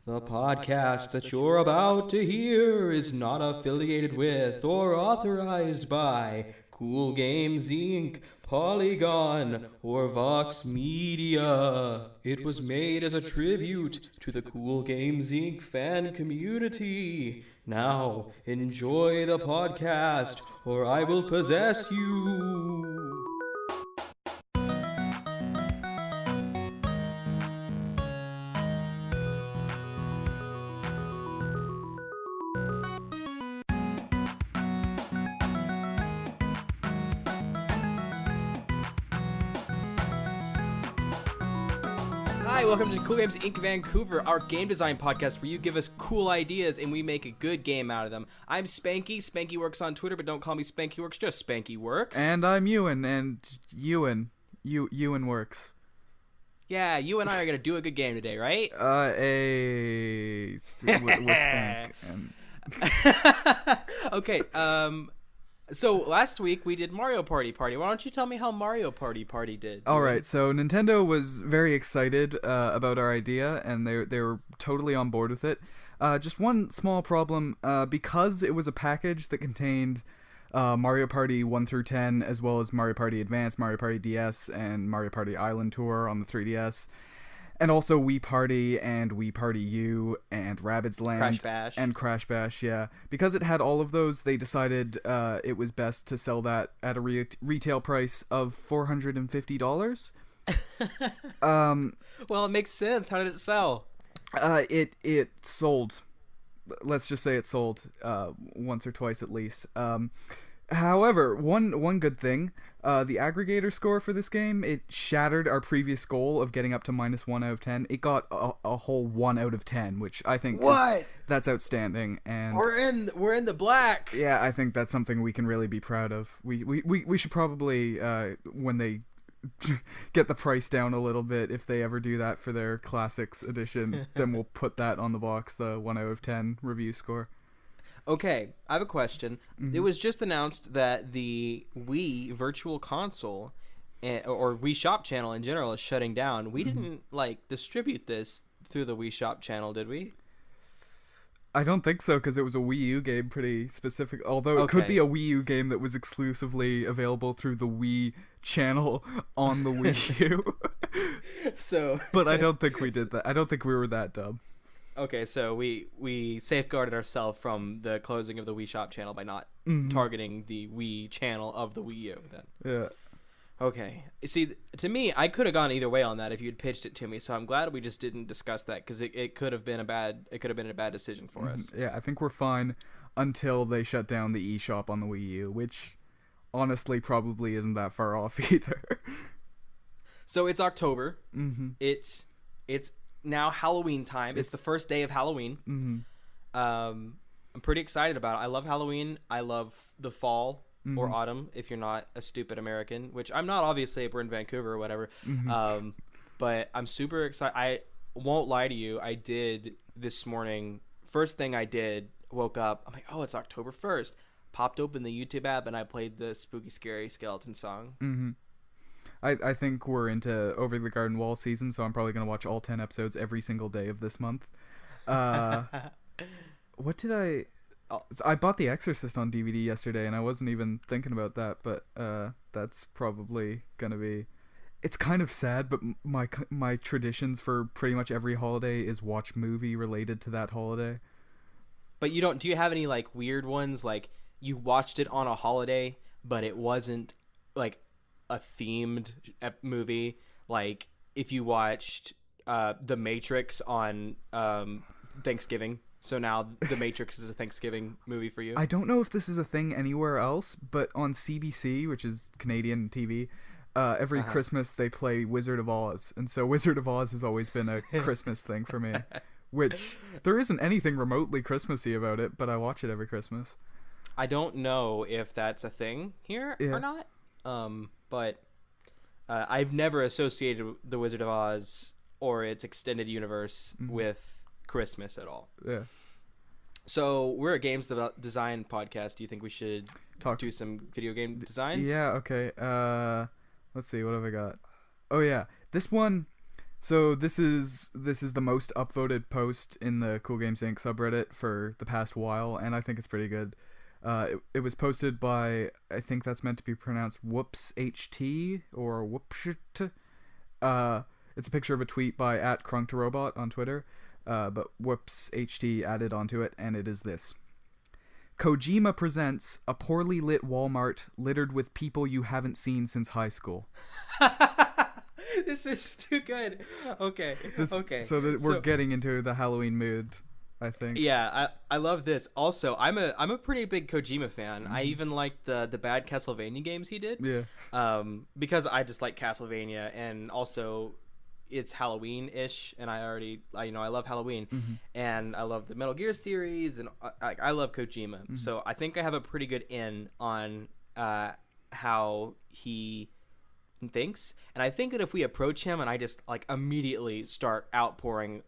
The podcast that you're about to hear is not affiliated with or authorized by CoolGames Inc., Polygon, or Vox Media. It was made as a tribute to the CoolGames Inc. fan community. Now, enjoy the podcast, or I will possess you. Hi, welcome to CoolGames Inc. Vancouver, our game design podcast where you give us cool ideas and we make a good game out of them. I'm Spanky. Spanky Works on Twitter, but don't call me Spanky Works, just Spanky Works. And I'm Euan, and Euan Works. Yeah, you and I are going to do a good game today, right? With Spank. And... Okay, so last week we did Mario Party. Why don't you tell me how Mario Party did? All right, so Nintendo was very excited about our idea, and they were totally on board with it. Just one small problem, because it was a package that contained Mario Party 1 through 10, as well as Mario Party Advance, Mario Party DS, and Mario Party Island Tour on the 3DS. And also Wii Party and Wii Party U and Rabbids Land Crash Bash, yeah. Because it had all of those, they decided it was best to sell that at a retail price of $450. Well, it makes sense. How did it sell? It sold. Let's just say it sold once or twice at least. However, one good thing, the aggregator score for this game, it shattered our previous goal of getting up to -1 out of 10. It got a whole 1 out of 10, which I think that's outstanding. And we're in the black. Yeah, I think that's something we can really be proud of. We should probably when they get the price down a little bit, if they ever do that for their Classics edition, then we'll put that on the box, the 1 out of 10 review score. Okay, I have a question. Mm-hmm. It was just announced that the Wii Virtual Console, or Wii Shop channel in general, is shutting down. We didn't, distribute this through the Wii Shop channel, did we? I don't think so, because it was a Wii U game, pretty specific. Although it could be a Wii U game that was exclusively available through the Wii channel on the Wii U. But I don't think we did that. I don't think we were that dumb. Okay, so we safeguarded ourselves from the closing of the Wii Shop channel by not targeting the Wii channel of the Wii U, then. Yeah. Okay. See, to me, I could have gone either way on that if you'd pitched it to me. So I'm glad we just didn't discuss that, because it could have been a bad decision for us. Yeah, I think we're fine until they shut down the eShop on the Wii U, which honestly probably isn't that far off either. So it's October. Mm-hmm. It's now Halloween time. It's the first day of Halloween. Mm-hmm. I'm pretty excited about it. I love Halloween. I love the fall or autumn, if you're not a stupid American, which I'm not, obviously, if we're in Vancouver or whatever. But I'm super excited. I won't lie to you. I did this morning. First thing I did, woke up. I'm like, oh, it's October 1st. Popped open the YouTube app and I played the Spooky Scary Skeleton song. Mm-hmm. I think we're into Over the Garden Wall season, so I'm probably going to watch all 10 episodes every single day of this month. What did I... I bought The Exorcist on DVD yesterday, and I wasn't even thinking about that, but that's probably going to be... It's kind of sad, but my traditions for pretty much every holiday is watch movie related to that holiday. But do you have any, weird ones, you watched it on a holiday, but it wasn't, a themed movie, if you watched The Matrix on Thanksgiving, so now The Matrix is a Thanksgiving movie for you? I don't know if this is a thing anywhere else, but on CBC, which is Canadian TV, every Christmas they play Wizard of Oz, and so Wizard of Oz has always been a Christmas thing for me, which there isn't anything remotely Christmassy about it, but I watch it every Christmas. I don't know if that's a thing here or not. But I've never associated the Wizard of Oz or its extended universe with Christmas at all. Yeah. So we're a games design podcast. Do you think we should do some video game designs? Yeah, okay. Let's see, what have I got? Oh, yeah. This one, So this is the most upvoted post in the CoolGames Inc. subreddit for the past while, and I think it's pretty good. It was posted by, I think that's meant to be pronounced Whoops HT or Whoopsht. It's a picture of a tweet by @CrunktoroBot on Twitter, but Whoops HT added onto it, and it is this. Kojima presents a poorly lit Walmart littered with people you haven't seen since high school. This is too good. Okay. Okay. So we're getting into the Halloween mood, I think. Yeah, I love this. Also, I'm a pretty big Kojima fan. I even like the bad Castlevania games he did. Yeah. Because I just like Castlevania, and also it's Halloween-ish, and I love Halloween, and I love the Metal Gear series, and I love Kojima. So I think I have a pretty good in on how he thinks, and I think that if we approach him and I just like immediately start outpouring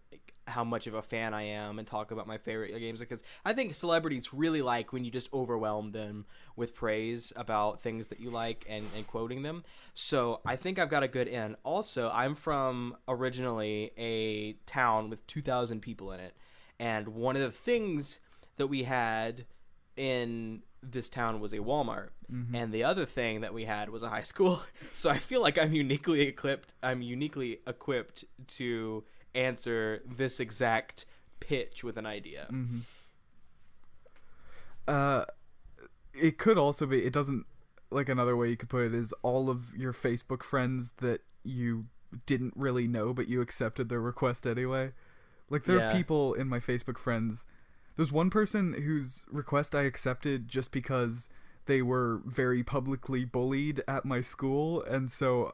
how much of a fan I am and talk about my favorite games, because I think celebrities really like when you just overwhelm them with praise about things that you like and quoting them. So I think I've got a good in. Also, I'm from originally a town with 2,000 people in it, and one of the things that we had in this town was a Walmart, and the other thing that we had was a high school. So I feel like I'm uniquely equipped to answer this exact pitch with an idea. It could also be, it doesn't, like, another way you could put it is all of your Facebook friends that you didn't really know but you accepted their request anyway. Like, there are people in my Facebook friends. There's one person whose request I accepted just because they were very publicly bullied at my school, and so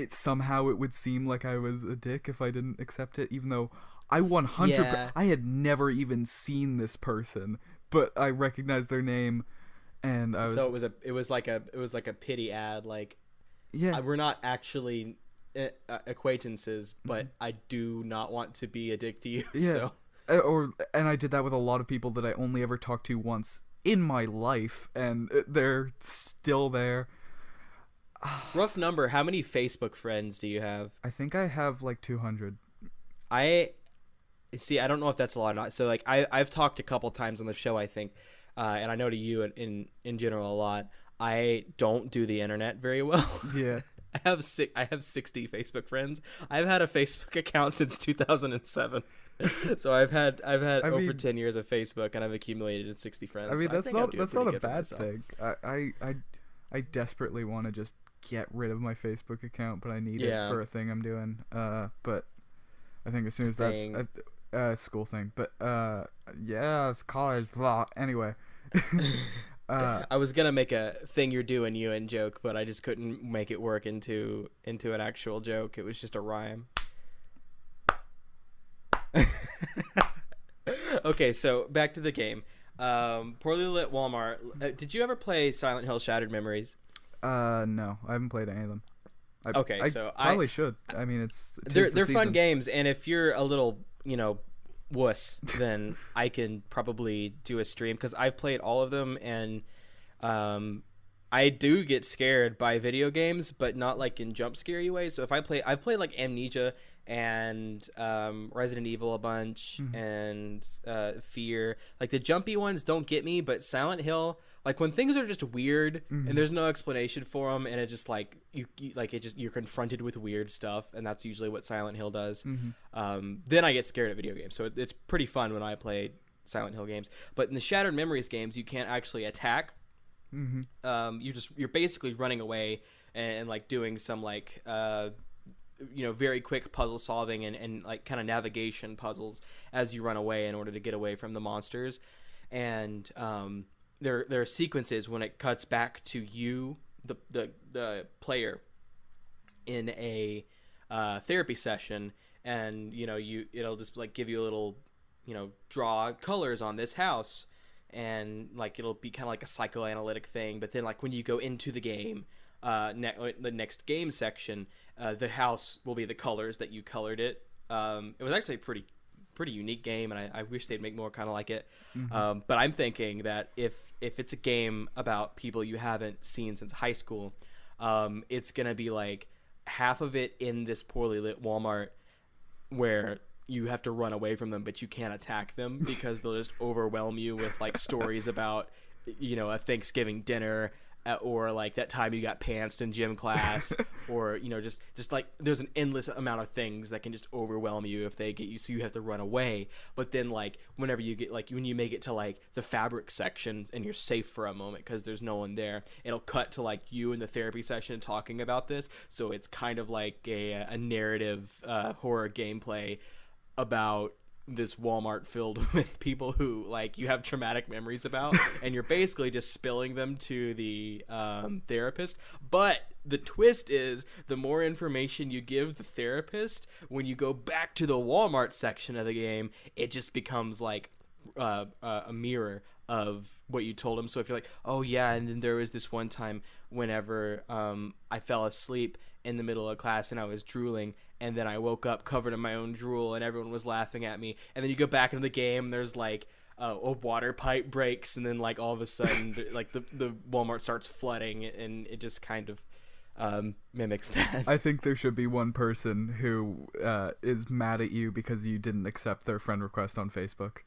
somehow it would seem like I was a dick if I didn't accept it, even though I 100%, I had never even seen this person, but I recognized their name, and I was. So it was like a pity ad, like, yeah, we're not actually acquaintances, but I do not want to be a dick to you. Yeah. So. And I did that with a lot of people that I only ever talked to once in my life, and they're still there. Rough number, how many Facebook friends do you have? I think I have like 200. I don't know if that's a lot or not. So like I've talked a couple times on the show, I think, and I know to you in general a lot. I don't do the internet very well. Yeah. I have 60 Facebook friends. I've had a Facebook account since 2007. So I've had over 10 years of Facebook, and I've accumulated 60 friends. I mean, that's not a bad thing. I desperately want to just get rid of my Facebook account, but I need it for a thing I'm doing. But I think as soon as that's a school thing, but it's college. Blah. Anyway. I was gonna make a thing you're doing Euan joke, but I just couldn't make it work into an actual joke. It was just a rhyme. Okay, so back to the game. Poorly lit Walmart. Did you ever play Silent Hill Shattered Memories? No, I haven't played any of them. I probably should. I mean, they're fun games, and if you're a little, wuss, then I can probably do a stream, because I've played all of them, and I do get scared by video games, but not like in jump scary ways. So I've played like Amnesia and Resident Evil a bunch, and Fear. Like the jumpy ones don't get me, but Silent Hill, like when things are just weird and there's no explanation for them, and it just like you're confronted with weird stuff, and that's usually what Silent Hill does. Then I get scared at video games. So it's pretty fun when I play Silent Hill games. But in the Shattered Memories games, you can't actually attack. You're basically running away and like doing some like very quick puzzle solving and like kind of navigation puzzles as you run away in order to get away from the monsters. And there are sequences when it cuts back to you, the player, in a therapy session, and it'll just like give you a little draw colors on this house, and like it'll be kind of like a psychoanalytic thing. But then like when you go into the game, the next game section, the house will be the colors that you colored it. It was actually a pretty unique game, and I wish they'd make more kind of like it. But I'm thinking that if it's a game about people you haven't seen since high school, it's gonna be like half of it in this poorly lit Walmart where you have to run away from them, but you can't attack them because they'll just overwhelm you with like stories about, you know, a Thanksgiving dinner, or like that time you got pantsed in gym class, or, you know, just like there's an endless amount of things that can just overwhelm you if they get you, so you have to run away. But then like whenever you get, like when you make it to like the fabric section and you're safe for a moment because there's no one there, it'll cut to like you in the therapy session talking about this. So it's kind of like a narrative horror gameplay about this Walmart filled with people who like you have traumatic memories about, and you're basically just spilling them to the therapist. But the twist is, the more information you give the therapist, when you go back to the Walmart section of the game, it just becomes like a mirror of what you told him. So if you're like, oh yeah, and then there was this one time whenever I fell asleep in the middle of class and I was drooling, and then I woke up covered in my own drool and everyone was laughing at me, and then you go back into the game and there's like a water pipe breaks, and then like all of a sudden like the Walmart starts flooding, and it just kind of mimics that. I think there should be one person who is mad at you because you didn't accept their friend request on Facebook.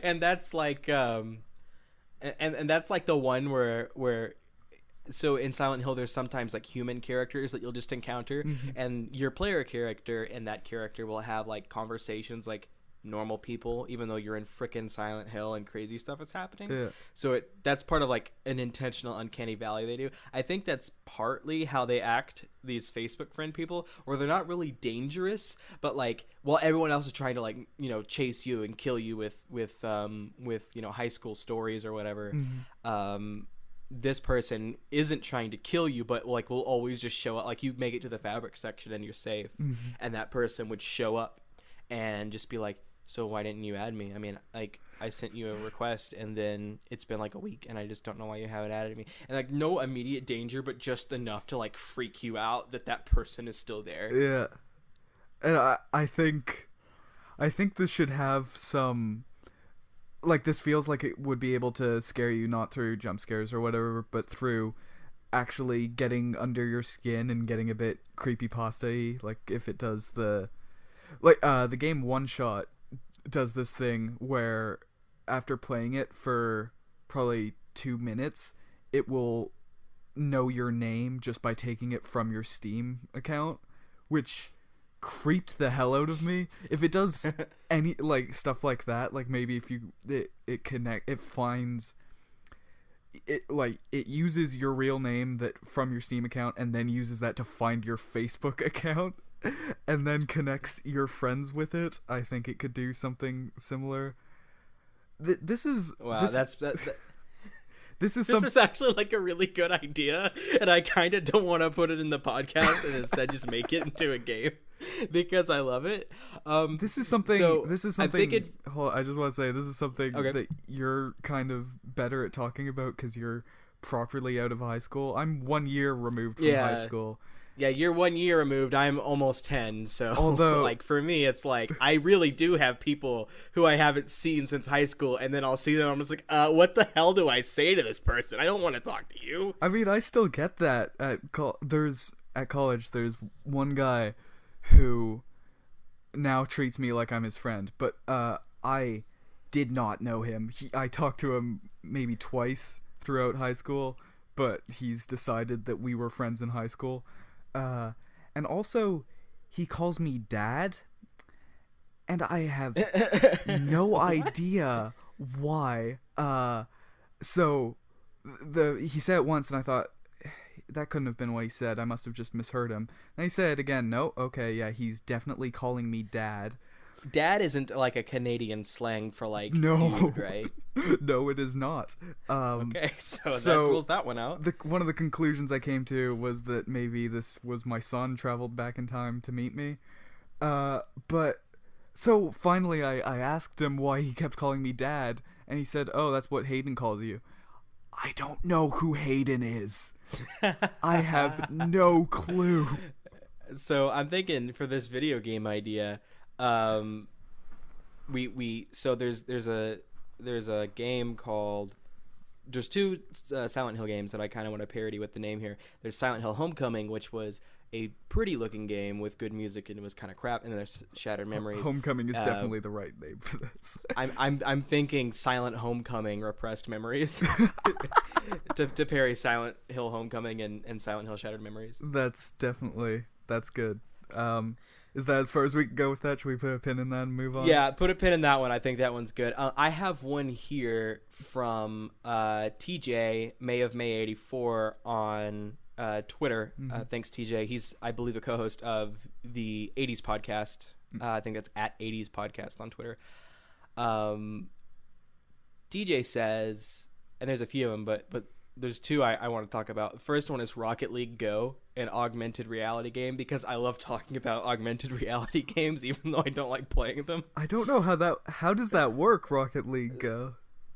And that's like and that's like the one where so in Silent Hill there's sometimes like human characters that you'll just encounter, and your player character and that character will have like conversations like normal people, even though you're in frickin' Silent Hill and crazy stuff is happening. Yeah. So that's part of like an intentional uncanny valley they do. I think that's partly how they act, these Facebook friend people, where they're not really dangerous, but like while everyone else is trying to like, you know, chase you and kill you with you know, high school stories or whatever, this person isn't trying to kill you, but like will always just show up. Like you make it to the fabric section and you're safe, and that person would show up and just be like, so why didn't you add me? I mean, like I sent you a request and then it's been like a week and I just don't know why you haven't added me. And like no immediate danger, but just enough to like freak you out that person is still there. Yeah. And I think this should have some, like, this feels like it would be able to scare you not through jump scares or whatever, but through actually getting under your skin and getting a bit creepypasta-y. Like if it does the game One Shot does this thing where after playing it for probably 2 minutes, it will know your name just by taking it from your Steam account, which creeped the hell out of me. If it does any like stuff like that, like maybe if it finds it, like it uses your real name that from your Steam account and then uses that to find your Facebook account and then connects your friends with it, I think it could do something similar. This is actually like a really good idea, and I kind of don't want to put it in the podcast and instead just make it into a game because I love it. This is something. So I just want to say this is something that you're kind of better at talking about because you're properly out of high school. I'm 1 year removed from high school. Yeah, you're 1 year removed. I'm almost 10. So, although, like, for me, it's like, I really do have people who I haven't seen since high school, and then I'll see them, I'm just like, what the hell do I say to this person? I don't want to talk to you. I mean, I still get that. At college, there's one guy who now treats me like I'm his friend, but I did not know him. I talked to him maybe twice throughout high school, but he's decided that we were friends in high school. And also, he calls me Dad, and I have no idea why. So he said it once, and I thought that couldn't have been what he said. I must have just misheard him. And he said it again. No, okay, yeah, he's definitely calling me Dad. Dad isn't like a Canadian slang for like dude, right? No, it is not. Okay, so that rules that one out. One of the conclusions I came to was that maybe this was my son traveled back in time to meet me. But so finally I asked him why he kept calling me Dad, and he said, "Oh, that's what Hayden calls you." I don't know who Hayden is. I have no clue. So I'm thinking for this video game idea, there's a game called there's two Silent Hill games that I kind of want to parody with the name here. There's Silent Hill Homecoming, which was a pretty looking game with good music and it was kind of crap, and then there's Shattered Memories. Homecoming is definitely the right name for this. I'm thinking Silent Homecoming Repressed Memories to parry Silent Hill Homecoming and Silent Hill Shattered Memories. That's good. Is that as far as we can go with that? Should we put a pin in that and move on? Yeah, put a pin in that one. I think that one's good. I have one here from TJ, May of May 84 on Twitter. Thanks, TJ. He's, I believe, a co-host of the 80s podcast. I think that's at 80s podcast on Twitter. TJ says, and there's a few of them, but there's two I want to talk about. The first one is Rocket League Go, an augmented reality game, because I love talking about augmented reality games, even though I don't like playing them. I don't know how does that work, Rocket League Go?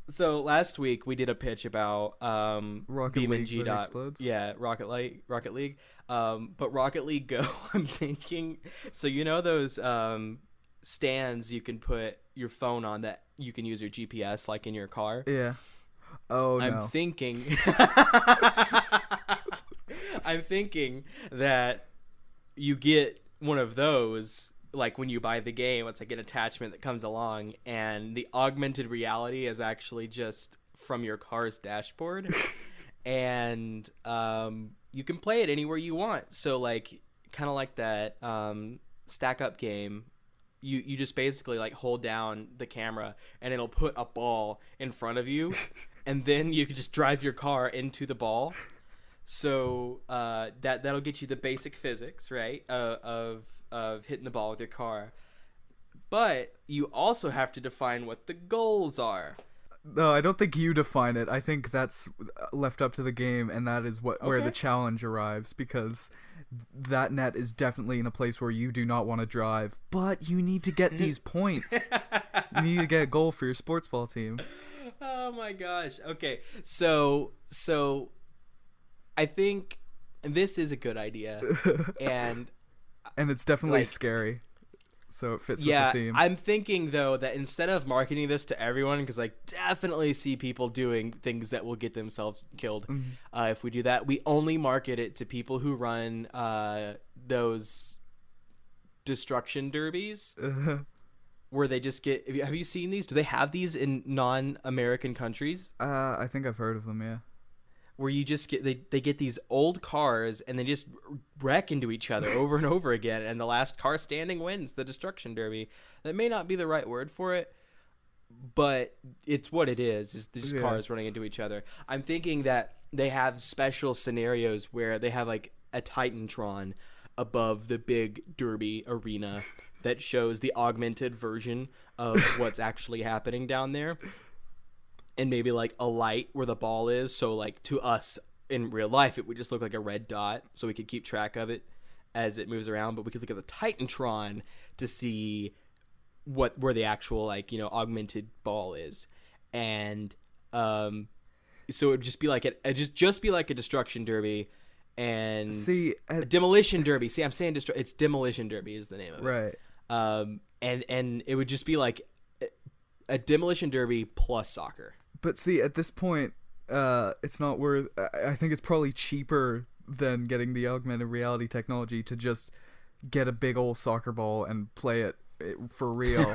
So last week we did a pitch about Rocket League that explodes. Yeah, Rocket League. But Rocket League Go, I'm thinking. So you know those stands you can put your phone on that you can use your GPS like in your car. Yeah. Oh no. I'm thinking. I'm thinking that you get one of those. Like when you buy the game, it's like an attachment that comes along, and the augmented reality is actually just from your car's dashboard, and you can play it anywhere you want. So like kind of like that stack up game, you just basically like hold down the camera and it'll put a ball in front of you, and then you can just drive your car into the ball. So that'll get you the basic physics, right, of hitting the ball with your car. But you also have to define what the goals are. No, I don't think you define it. I think that's left up to the game, and that is where the challenge arrives, because that net is definitely in a place where you do not want to drive, but you need to get these points. You need to get a goal for your sports ball team. Oh my gosh. Okay, so I think this is a good idea, and it's definitely scary, so it fits with the theme. I'm thinking though that instead of marketing this to everyone, because I definitely see people doing things that will get themselves killed, if we do that, we only market it to people who run those destruction derbies. Where they just get. Have you seen these? Do they have these in non-American countries? I think I've heard of them. Yeah. Where you just get they get these old cars and they just wreck into each other over and over again, and the last car standing wins the destruction derby. That may not be the right word for it, but it's what it is these cars running into each other. I'm thinking that they have special scenarios where they have like a Titantron above the big derby arena that shows the augmented version of what's actually happening down there. And maybe like a light where the ball is, so like to us in real life it would just look like a red dot, so we could keep track of it as it moves around. But we could look at the Titantron to see where the actual augmented ball is, and so it would just be like just be like a destruction derby, and a demolition derby. See, I'm saying it's demolition derby is the name of it, right? And it would just be like a demolition derby plus soccer. But see, at this point, it's not worth. I think it's probably cheaper than getting the augmented reality technology to just get a big old soccer ball and play it for real.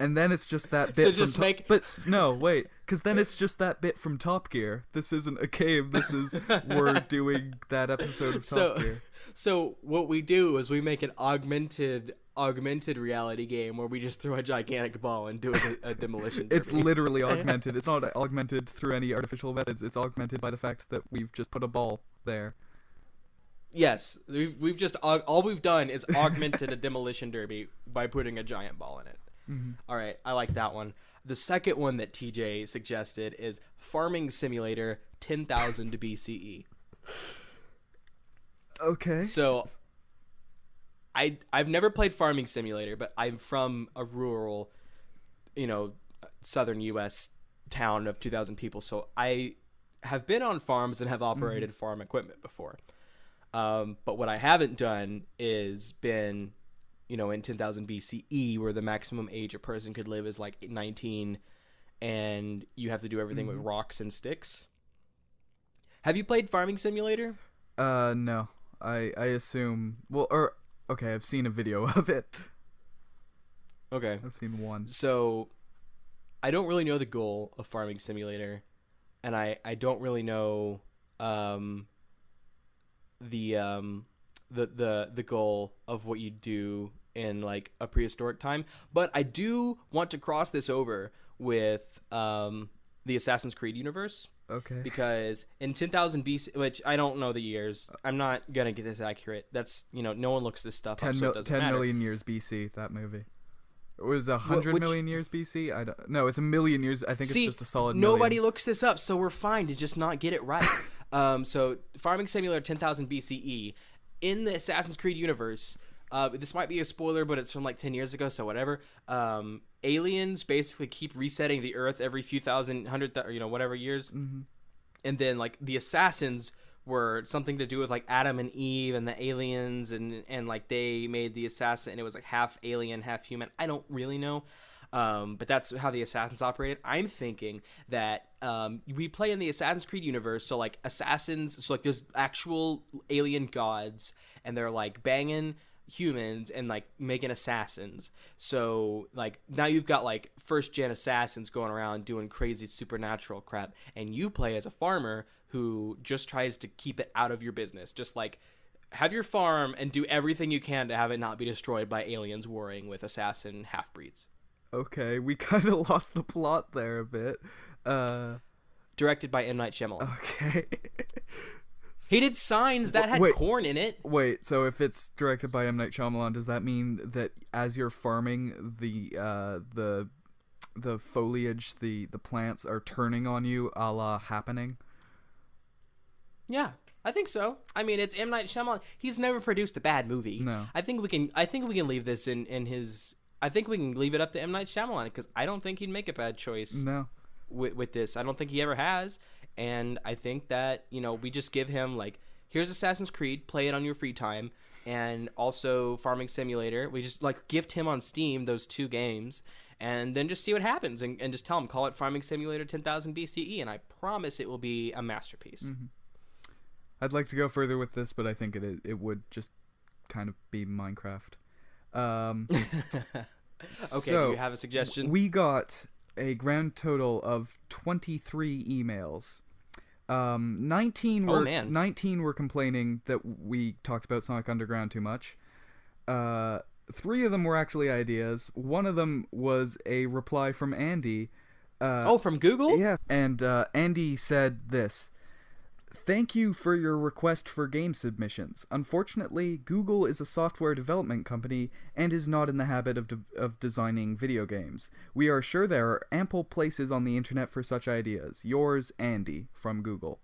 And then it's just that bit. But no, wait, because then it's just that bit from Top Gear. This isn't a game. This is we're doing that episode of Top Gear. So what we do is we make an augmented reality game where we just throw a gigantic ball and do a demolition derby. It's literally augmented. It's not augmented through any artificial methods. It's augmented by the fact that we've just put a ball there. Yes, we've just all we've done is augmented a demolition derby by putting a giant ball in it. Mm-hmm. All right, I like that one. The second one that TJ suggested is Farming Simulator 10,000 BCE. Okay. So I've never played Farming Simulator, but I'm from a rural, southern U.S. town of 2,000 people, so I have been on farms and have operated farm equipment before. But what I haven't done is been, in 10,000 BCE, where the maximum age a person could live is like 19, and you have to do everything with rocks and sticks. Have you played Farming Simulator? No. I assume. Well, okay, I've seen a video of it. Okay. I've seen one. So, I don't really know the goal of Farming Simulator, and I don't really know the goal of what you do in like a prehistoric time. But I do want to cross this over with the Assassin's Creed universe. Okay. Because in 10,000 BC, which I don't know the years, I'm not gonna get this accurate. That's no one looks this stuff up, so it doesn't 10 matter. million years BC. That movie. It was 100 million years BC. I don't. No, it's a million years. I think it's just a solid. Nobody million. looks this up, so we're fine to just not get it right. So Farming Simulator 10,000 BCE in the Assassin's Creed universe. This might be a spoiler, but it's from like 10 years ago, so whatever. Aliens basically keep resetting the Earth every few thousand, whatever years. Mm-hmm. And then like the assassins were something to do with like Adam and Eve and the aliens, and like they made the assassin, and it was like half alien, half human. I don't really know. But that's how the assassins operated. I'm thinking that we play in the Assassin's Creed universe, so like assassins, so like there's actual alien gods, and they're like banging humans and like making assassins. So like now you've got like first gen assassins going around doing crazy supernatural crap, and you play as a farmer who just tries to keep it out of your business. Just like have your farm and do everything you can to have it not be destroyed by aliens warring with assassin half-breeds. Okay, we kind of lost the plot there a bit. Directed by M. Night Shyamalan. Okay. He did Signs that had corn in it. Wait, so if it's directed by M. Night Shyamalan, does that mean that as you're farming, the foliage, the plants are turning on you, a la Happening? Yeah, I think so. I mean, it's M. Night Shyamalan. He's never produced a bad movie. No. I think we can leave this in his. I think we can leave it up to M. Night Shyamalan, because I don't think he'd make a bad choice. No. With this, I don't think he ever has. And I think that, we just give him, like, here's Assassin's Creed, play it on your free time, and also Farming Simulator. We just, like, gift him on Steam those two games, and then just see what happens, and just tell him, call it Farming Simulator 10,000 BCE, and I promise it will be a masterpiece. Mm-hmm. I'd like to go further with this, but I think it would just kind of be Minecraft. Okay, so do you have a suggestion? We got a grand total of 23 emails. 19 were complaining that we talked about Sonic Underground too much. 3 of them were actually ideas. One of them was a reply from Andy. From Google? Yeah. And Andy said this: "Thank you for your request for game submissions. Unfortunately, Google is a software development company and is not in the habit of designing video games. We are sure there are ample places on the internet for such ideas. Yours, Andy," from Google.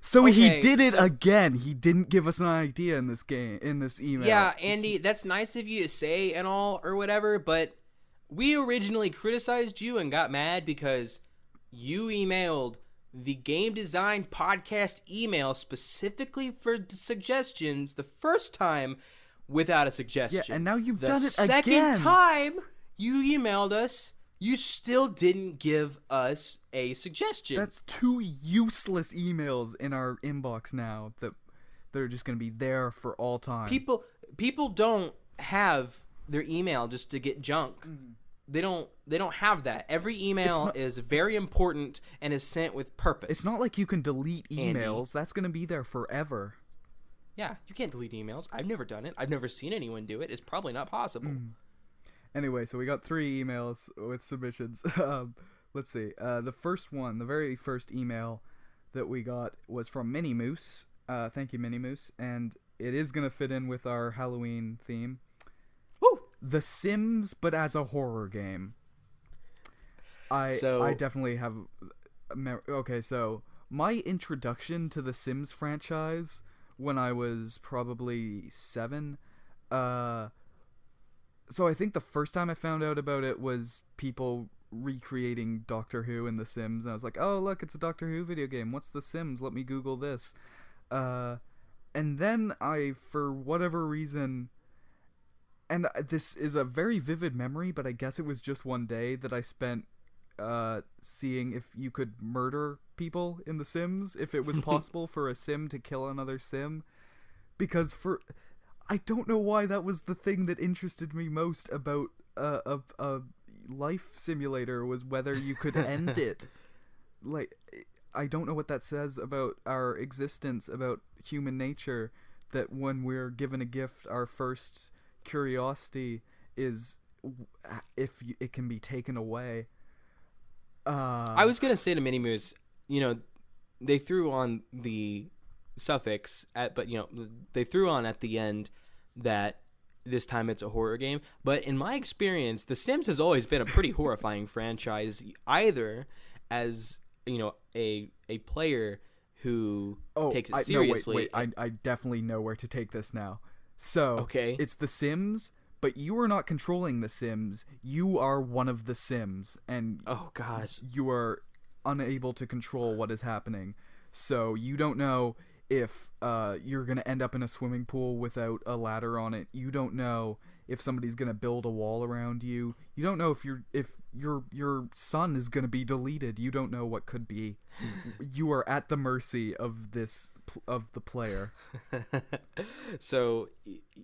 So he did it again. He didn't give us an idea in this email. Yeah, Andy, that's nice of you to say and all or whatever, but we originally criticized you and got mad because you emailed the Game Design Podcast email specifically for suggestions the first time without a suggestion. Yeah, and now you've done it again. The second time you emailed us, you still didn't give us a suggestion. That's 2 useless emails in our inbox now that they're just going to be there for all time. People don't have their email just to get junk. Mm. They don't have that. Every email is very important and is sent with purpose. It's not like you can delete emails. Andy. That's going to be there forever. Yeah, you can't delete emails. I've never done it. I've never seen anyone do it. It's probably not possible. Mm. Anyway, so we got 3 emails with submissions. Let's see. The very first email that we got was from Minnie Moose. Thank you, Minnie Moose. And it is going to fit in with our Halloween theme. Woo! The Sims, but as a horror game. I definitely have... Okay, so my introduction to the Sims franchise when I was probably 7... So I think the first time I found out about it was people recreating Doctor Who in The Sims. And I was like, oh, look, it's a Doctor Who video game. What's The Sims? Let me Google this. And then I, for whatever reason... And this is a very vivid memory, but I guess it was just one day that I spent seeing if you could murder people in The Sims, if it was possible for a sim to kill another sim, because I don't know why that was the thing that interested me most about a life simulator, was whether you could end it. Like, I don't know what that says about our existence, about human nature, that when we're given a gift, our first curiosity is if it can be taken away. I was gonna say to Mini Moose, they threw on the suffix they threw on at the end that this time it's a horror game. But in my experience, The Sims has always been a pretty horrifying franchise, either as a player who takes it seriously. I definitely know where to take this now. So, okay, it's The Sims, but you are not controlling the Sims. You are one of the Sims, and oh gosh, you are unable to control what is happening. So you don't know if you're gonna end up in a swimming pool without a ladder on it. You don't know if somebody's gonna build a wall around you. You don't know if your son is gonna be deleted. You don't know what could be. You are at the mercy of the player. So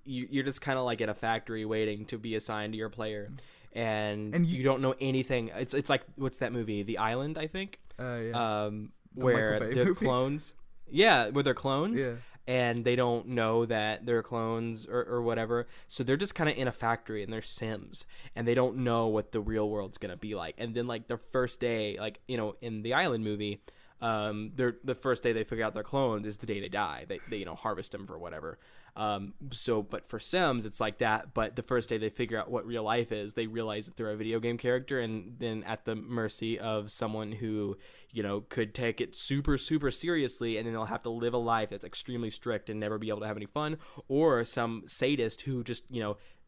you're just kind of like in a factory waiting to be assigned to your player, and you don't know anything. It's like, what's that movie, The Island, I think? Yeah. Where the clones. Yeah, where they're clones. Yeah. And they don't know that they're clones or whatever. So they're just kind of in a factory and they're Sims. And they don't know what the real world's going to be like. And then, like, the first day, like, in the Island movie, the first day they figure out they're clones is the day they die. They harvest them for whatever. But for Sims, it's like that. But the first day they figure out what real life is, they realize that they're a video game character, and then at the mercy of someone who, could take it super, super seriously, and then they'll have to live a life that's extremely strict and never be able to have any fun, or some sadist who just,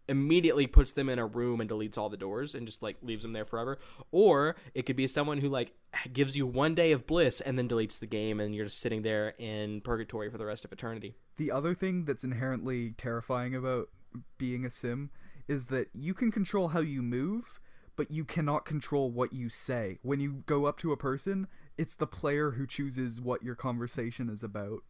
immediately puts them in a room and deletes all the doors and just, like, leaves them there forever. Or it could be someone who, like, gives you one day of bliss and then deletes the game, and you're just sitting there in purgatory for the rest of eternity. The other thing that's inherently terrifying about being a sim is that you can control how you move, but you cannot control what you say. When you go up to a person, it's the player who chooses what your conversation is about.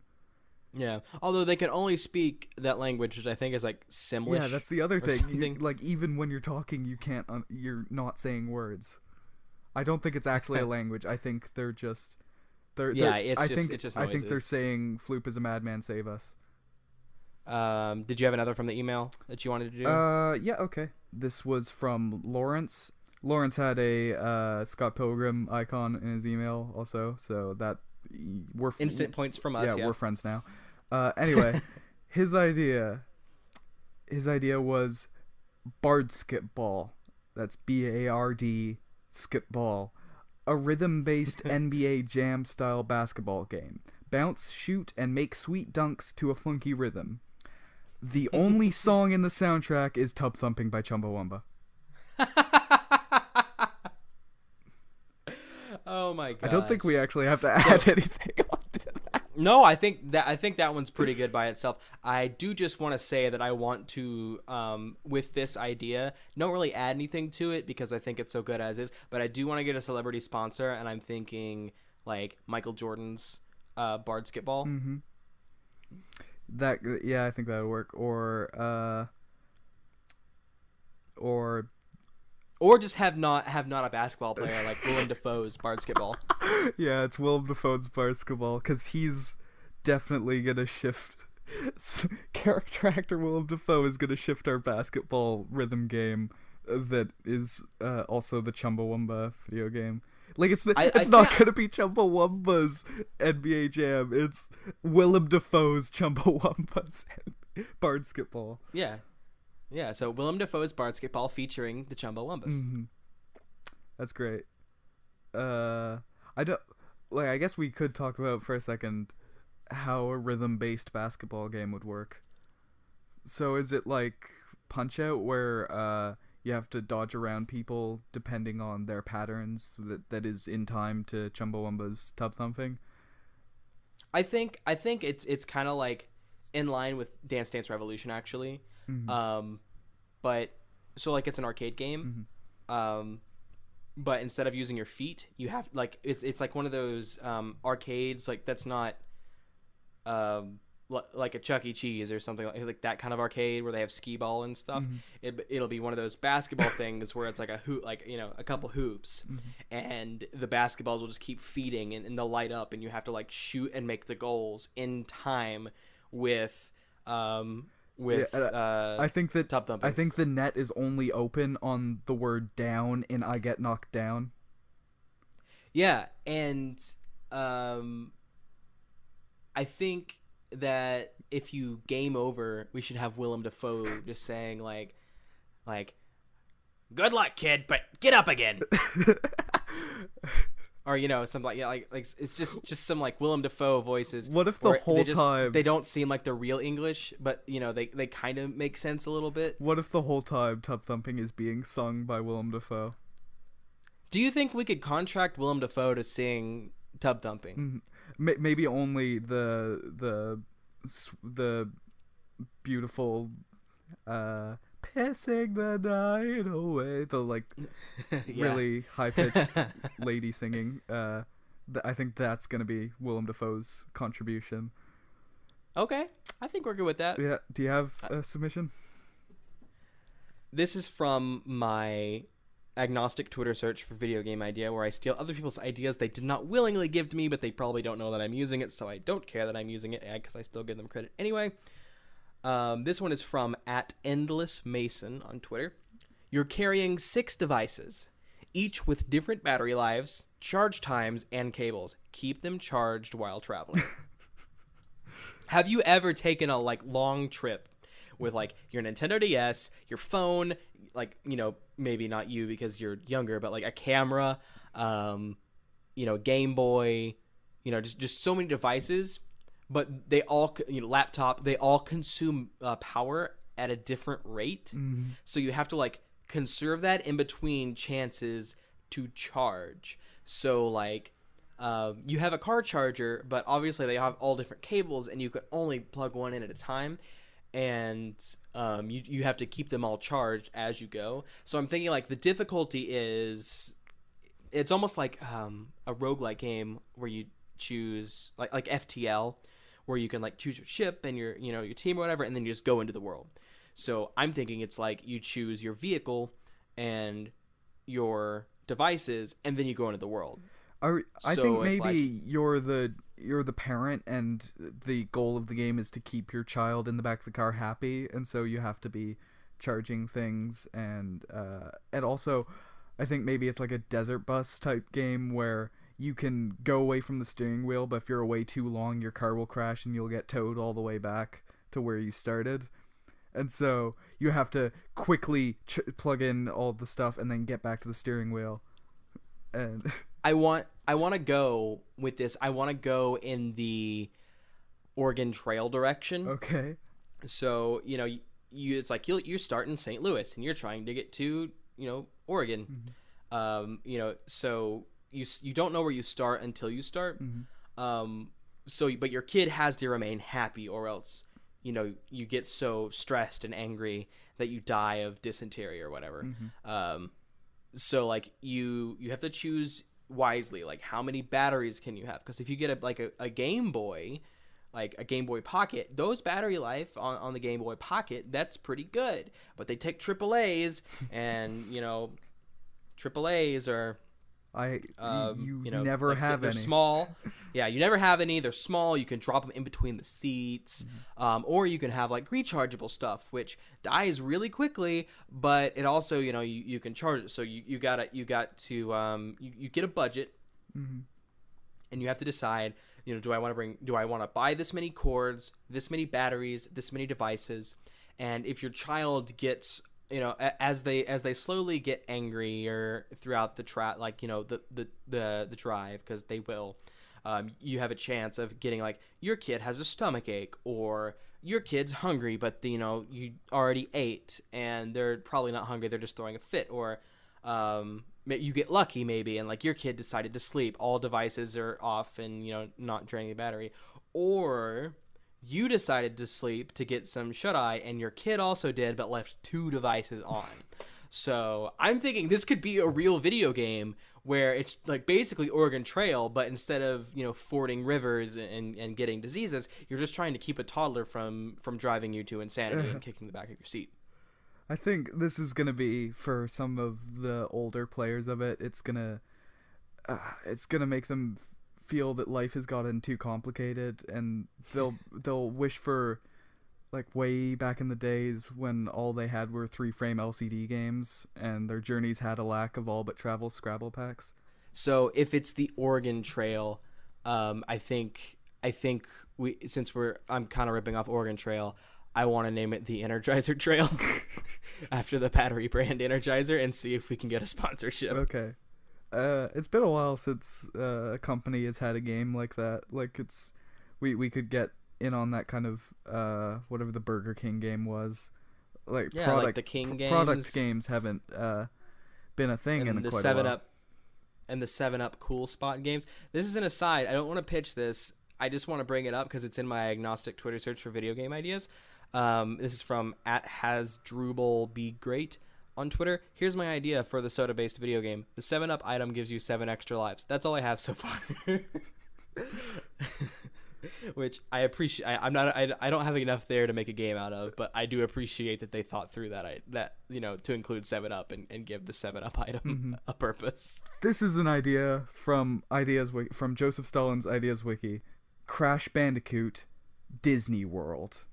Yeah, although they can only speak that language, which I think is like Simlish. Yeah, that's the other thing. Like, even when you're talking, you can't. You're not saying words. I don't think it's actually a language. I think they're just. It's just noises. I think they're saying "Floop is a madman, save us." Did you have another from the email that you wanted to do? Yeah. Okay. This was from Lawrence. Lawrence had a Scott Pilgrim icon in his email also, so that we're instant points from us. Yeah, we're friends now. Anyway, his idea was Bardsketball. That's BARD skitball, a rhythm-based NBA Jam style basketball game. Bounce, shoot, and make sweet dunks to a funky rhythm. The only song in the soundtrack is Tub Thumping by Chumbawamba. Oh my god! I don't think we actually have to add anything onto that. No, I think that one's pretty good by itself. I do just want to say that I want to, with this idea, don't really add anything to it because I think it's so good as is. But I do want to get a celebrity sponsor, and I'm thinking like Michael Jordan's Bardsketball. Mm-hmm. I think that would work. Or just have not a basketball player like Willem Dafoe's Bardsketball. Yeah, it's Willem Dafoe's Bardsketball, because he's definitely gonna shift. Character actor Willem Dafoe is gonna shift our basketball rhythm game that is also the Chumbawamba video game. Like, it's not gonna be Chumbawamba's NBA Jam. It's Willem Dafoe's Chumbawamba's Bardsketball. Yeah. Yeah, so Willem Dafoe's Bardsketball featuring the Chumbawambas. Mm-hmm. That's great. I guess we could talk about for a second how a rhythm-based basketball game would work. So is it like Punch-Out, where you have to dodge around people depending on their patterns that is in time to Chumbawamba's Tub Thumping? I think it's kind of like in line with Dance Dance Revolution, actually. Mm-hmm. But so, like, it's an arcade game. Mm-hmm. but instead of using your feet, you have like it's like one of those arcades like that's not like a Chuck E. Cheese or something like that kind of arcade where they have skee ball and stuff. It'll be one of those basketball things where it's like a hoop, like a couple hoops, and the basketballs will just keep feeding and they'll light up, and you have to like shoot and make the goals in time with I think that tub thumping. I think the net is only open on the word down in I Get Knocked Down. Yeah, and I think that if you game over, we should have Willem Dafoe just saying like good luck, kid, but get up again. Or something like it's just some like Willem Dafoe voices. What if the whole time they don't seem like the real English, but they kind of make sense a little bit? What if the whole time tub thumping is being sung by Willem Dafoe? Do you think we could contract Willem Dafoe to sing tub thumping? Maybe only the beautiful pissing the night away, the like really high pitched lady singing. I think that's gonna be Willem Dafoe's contribution. Okay, I think we're good with that. Yeah. Do you have a submission? This is from my agnostic Twitter search for video game idea, where I steal other people's ideas they did not willingly give to me, but they probably don't know that I'm using it, so I don't care that I'm using it because I still give them credit anyway. This one is from @EndlessMason on Twitter. You're carrying 6 devices, each with different battery lives, charge times, and cables. Keep them charged while traveling. Have you ever taken a long trip with your Nintendo DS, your phone, maybe not you because you're younger, but a camera, Game Boy, just so many devices, but they all, laptop, they all consume power at a different rate. So you have to conserve that in between chances to charge. So you have a car charger, but obviously they have all different cables and you can only plug one in at a time. And you have to keep them all charged as you go. So I'm thinking the difficulty is, it's almost like a roguelike game where you choose like FTL, where you can choose your ship and your your team or whatever, and then you just go into the world. So I'm thinking it's you choose I devices and then you go into the world. I think maybe you're the parent and the goal of the game is to keep your child in the back of the car happy, and so you have to be charging things, and also I think maybe it's like a desert bus type game where you can go away from the steering wheel, but if you're away too long your car will crash and you'll get towed all the way back to where you started. And so you have to quickly plug in all the stuff and then get back to the steering wheel. And I want to go with this. I want to go in the Oregon Trail direction. Okay. So, it's you start in St. Louis and you're trying to get to, Oregon. So you don't know where you start until you start. But your kid has to remain happy, or else, you get so stressed and angry that you die of dysentery or whatever. So you have to choose wisely, how many batteries can you have? Because if you get a Game Boy, a Game Boy Pocket, those battery life on the Game Boy Pocket, that's pretty good. But they take AAAs, and AAAs are never have they're any. Small. Yeah, you never have any. They're small. You can drop them in between the seats, or you can have rechargeable stuff, which dies really quickly, but it also you can charge it. So you get a budget, and you have to decide do I want to buy this many cords, this many batteries, this many devices, and if your child gets as they slowly get angrier throughout the the drive, because they will, you have a chance of getting your kid has a stomach ache, or your kid's hungry but you already ate and they're probably not hungry, they're just throwing a fit, or you get lucky maybe and your kid decided to sleep, all devices are off and not draining the battery, or you decided to sleep to get some shut-eye and your kid also did but left 2 devices on. So I'm thinking this could be a real video game where it's like basically Oregon Trail, but instead of, fording rivers and getting diseases, you're just trying to keep a toddler from driving you to insanity and kicking the back of your seat. I think this is gonna be, for some of the older players of it, it's gonna make them feel that life has gotten too complicated, and they'll wish for, like, way back in the days when all they had were 3-frame LCD games, and their journeys had a lack of all but travel Scrabble packs. So if it's the Oregon Trail, I think I'm kind of ripping off Oregon Trail, I want to name it the Energizer Trail after the battery brand Energizer, and see if we can get a sponsorship. Okay. It's been a while since a company has had a game like that. Like, we could get in on that kind of whatever the Burger King game was. Like, yeah, like the King games. Product games haven't been a thing in quite a while. And the 7-Up Cool Spot games. This is an aside. I don't want to pitch this. I just want to bring it up because it's in my agnostic Twitter search for video game ideas. This is from @hasdrubelbegreat on Twitter. Here's my idea for the soda-based video game. The 7-Up item gives you 7 extra lives. That's all I have so far. Which I appreciate. I don't have enough there to make a game out of, but I do appreciate that they thought through that to include 7-Up and give the 7-Up item a purpose. This is an idea from Joseph Stalin's Ideas Wiki. Crash Bandicoot Disney World.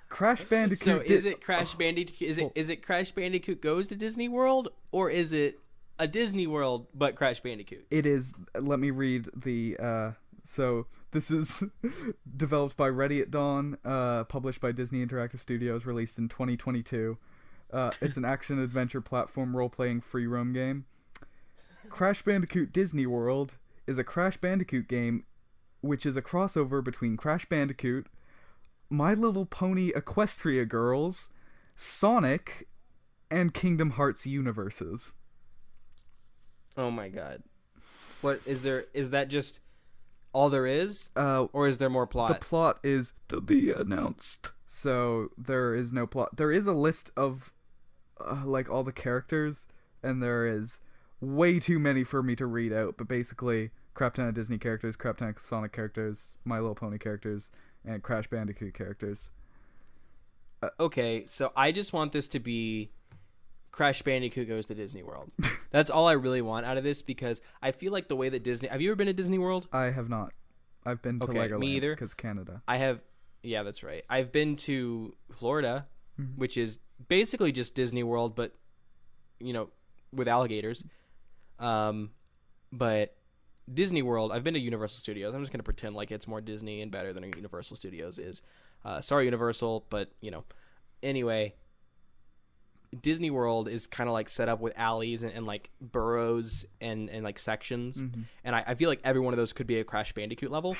Crash Bandicoot. So is it Crash Bandicoot? Is it Crash Bandicoot Goes to Disney World, or is it a Disney World but Crash Bandicoot? It is. Let me read the. So this is developed by Ready at Dawn, published by Disney Interactive Studios, released in 2022. It's an action-adventure platform role-playing free roam game. Crash Bandicoot Disney World is a Crash Bandicoot game, which is a crossover between Crash Bandicoot, My Little Pony Equestria Girls, Sonic, and Kingdom Hearts universes. Oh my god. What is there? Is that just all there is? Or is there more plot? The plot is to be announced. So there is no plot. There is a list of like all the characters, and there is way too many for me to read out, but basically crap ton of Disney characters, crap ton of Sonic characters, My Little Pony characters, and Crash Bandicoot characters. Okay, so I just want this to be Crash Bandicoot Goes to Disney World. That's all I really want out of this, because I feel like the way that Disney... Have you ever been to Disney World? I have not. I've been to Legoland. Me either. Because Canada. I have... Yeah, that's right. I've been to Florida, which is basically just Disney World, but, with alligators. But Disney World, I've been to Universal Studios. I'm just going to pretend like it's more Disney and better than Universal Studios is. Sorry, Universal, but, Anyway, Disney World is kind of like set up with alleys and like burrows and like sections. And I feel like every one of those could be a Crash Bandicoot level.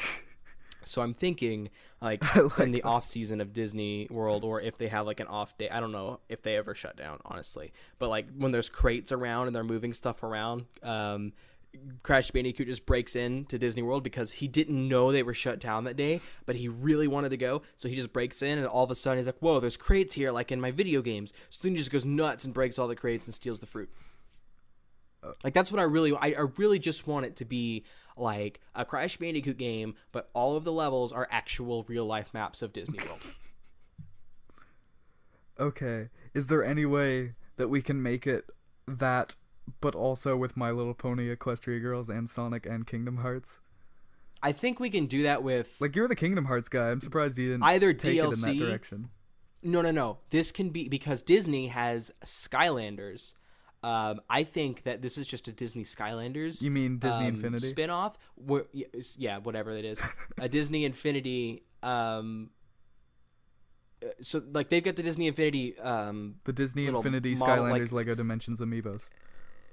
So I'm thinking like in the off season of Disney World, or if they have like an off day, I don't know if they ever shut down, honestly, but like when there's crates around and they're moving stuff around, Crash Bandicoot just breaks into Disney World because he didn't know they were shut down that day, but he really wanted to go. So he just breaks in, and all of a sudden he's like, whoa, there's crates here like in my video games. So then he just goes nuts and breaks all the crates and steals the fruit. Like, that's what I really just want it to be, like a Crash Bandicoot game, but all of the levels are actual real life maps of Disney World. Okay. Is there any way that we can make it that, but also with My Little Pony Equestria Girls and Sonic and Kingdom Hearts? I think we can do that with... Like, you're the Kingdom Hearts guy. I'm surprised you didn't either take DLC, it in that direction. No. This can be... Because Disney has Skylanders. I think that this is just a Disney Skylanders... You mean Disney Infinity? Spin-off? Yeah, whatever it is. A Disney Infinity... So, like, they've got the Disney Infinity... the Disney Infinity Skylanders Lego Dimensions Amiibos.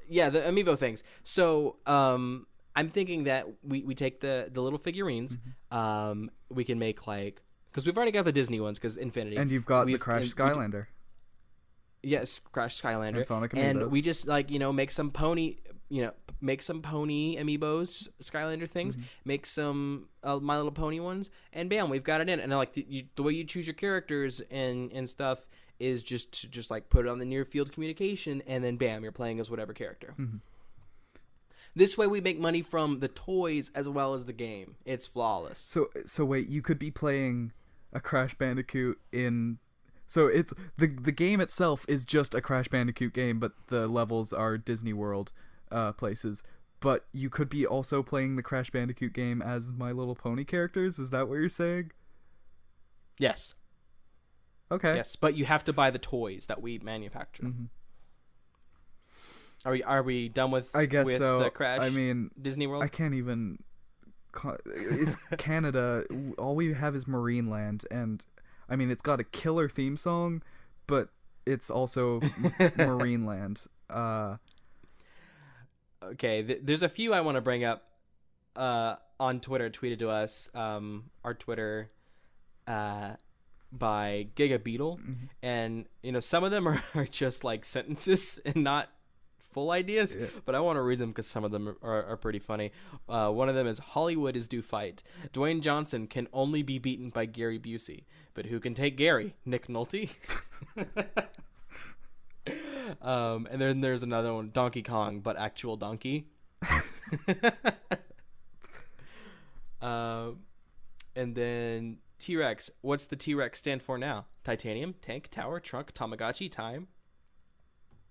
Yeah, the Amiibo things. So, I'm thinking that we take the little figurines. We can make, like... Because we've already got the Disney ones, because Infinity. And you've got the Crash Skylander. Yes, Crash Skylander. And Sonic Amiibos. And we just, like, make some pony... make some pony Amiibos, Skylander things, make some My Little Pony ones, and bam, we've got it in. And like the way you choose your characters and stuff is just like put it on the near field communication, and then bam, you're playing as whatever character. Mm-hmm. This way we make money from the toys as well as the game. It's flawless. So wait, you could be playing a Crash Bandicoot in... So it's the game itself is just a Crash Bandicoot game, but the levels are Disney World places. But you could be also playing the Crash Bandicoot game as My Little Pony characters. Is that what you're saying? Yes. Okay. Yes, but you have to buy the toys that we manufacture. Mm-hmm. Are we done with? I guess with so. The Crash? I mean, Disney World. I can't even. It's Canada. All we have is Marineland, and I mean, it's got a killer theme song, but it's also Marineland. Okay, there's a few I want to bring up on Twitter, tweeted to us. Our Twitter by Giga Beetle, and some of them are just like sentences and not full ideas, but I want to read them because some of them are pretty funny. One of them is, Hollywood is due fight. Dwayne Johnson can only be beaten by Gary Busey, but who can take Gary? Nick Nolte? And then there's another one, Donkey Kong, but actual donkey. And then T-Rex. What's the T-Rex stand for now? Titanium, tank, tower, trunk, Tamagotchi, time.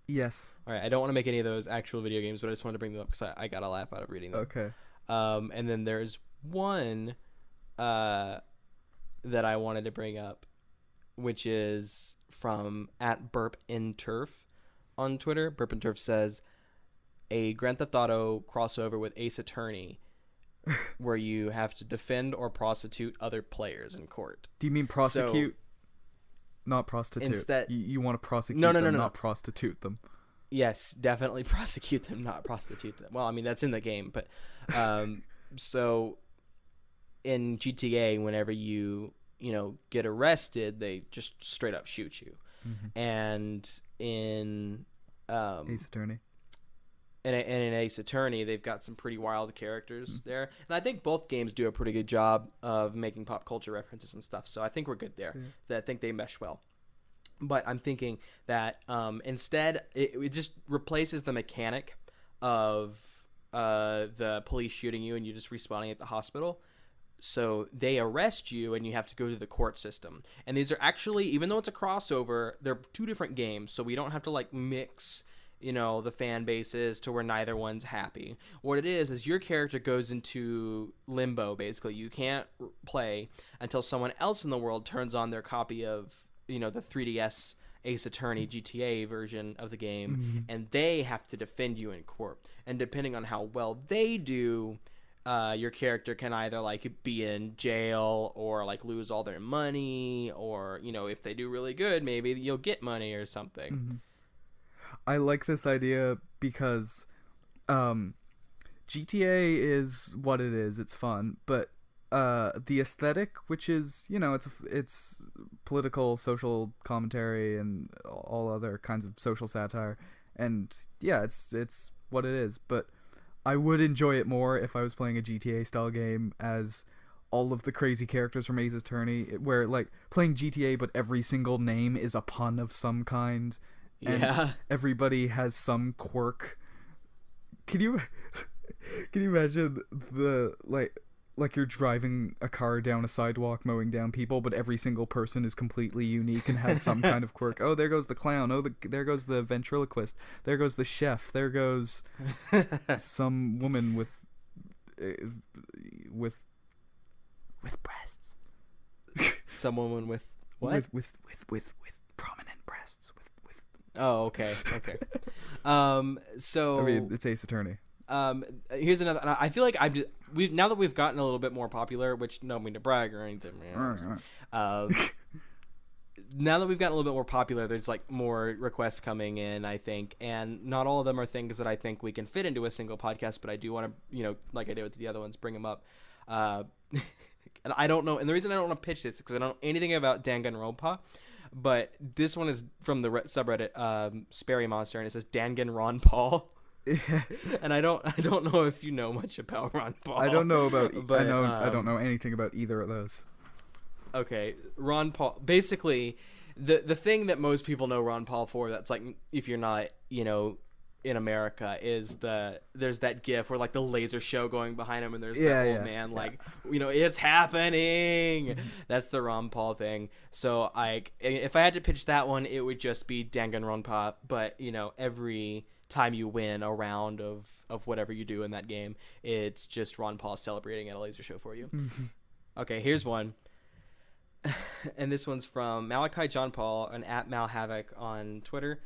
Yes. All right, I don't want to make any of those actual video games, but I just wanted to bring them up because I got a laugh out of reading them. Okay. And then there's one that I wanted to bring up, which is from @BurpInTurf on Twitter. BurpInTurf says, a Grand Theft Auto crossover with Ace Attorney where you have to defend or prostitute other players in court. Do you mean prosecute? Not prostitute. Instead, you want to prosecute no, them, not prostitute them. Yes, definitely prosecute them, not prostitute them. Well, I mean, that's in the game, but so in GTA, whenever you get arrested, they just straight up shoot you. Mm-hmm. And in Ace Attorney. And in Ace Attorney, they've got some pretty wild characters there. And I think both games do a pretty good job of making pop culture references and stuff. So I think we're good there. I think they mesh well. But I'm thinking that instead, it just replaces the mechanic of the police shooting you and you just respawning at the hospital. So they arrest you and you have to go through the court system. And these are actually, even though it's a crossover, they're two different games. So we don't have to mix the fan bases to where neither one's happy. What it is your character goes into limbo, basically. You can't play until someone else in the world turns on their copy of, the 3DS Ace Attorney GTA version of the game, and they have to defend you in court. And depending on how well they do, your character can either be in jail or lose all their money, or if they do really good, maybe you'll get money or something. Mm-hmm. I like this idea because GTA is what it is. It's fun, but the aesthetic, which is it's political, social commentary, and all other kinds of social satire, and it's what it is. But I would enjoy it more if I was playing a GTA style game as all of the crazy characters from Ace Attorney, where playing GTA, but every single name is a pun of some kind. And everybody has some quirk. Can you imagine the you're driving a car down a sidewalk mowing down people, but every single person is completely unique and has some kind of quirk. Oh, there goes the clown. Oh, there goes the ventriloquist. There goes the chef. There goes some woman with breasts. Some woman with what? With prominent breasts. Oh, okay. So I mean, it's Ace Attorney. Here's another. I feel like now that we've gotten a little bit more popular, which no mean to brag or anything. Now that we've gotten a little bit more popular, there's more requests coming in, I think, and not all of them are things that I think we can fit into a single podcast. But I do want to, like I did with the other ones, bring them up. And I don't know, and the reason I don't want to pitch this is because I don't know anything about Danganronpa. But this one is from the subreddit Sperry Monster, and it says Dangan Ron Paul. And I don't know if you know much about Ron Paul. I don't know about. But, I don't know anything about either of those. Okay, Ron Paul. Basically, the thing that most people know Ron Paul for, that's like, if you're not, in America, is there's that gif where like the laser show going behind him and there's that old man like, it's happening. That's the Ron Paul thing. So if I had to pitch that one, it would just be Danganronpa, but every time you win a round of whatever you do in that game, it's just Ron Paul celebrating at a laser show for you. Okay, here's one. And this one's from Malachi John Paul and at Malhavoc on Twitter.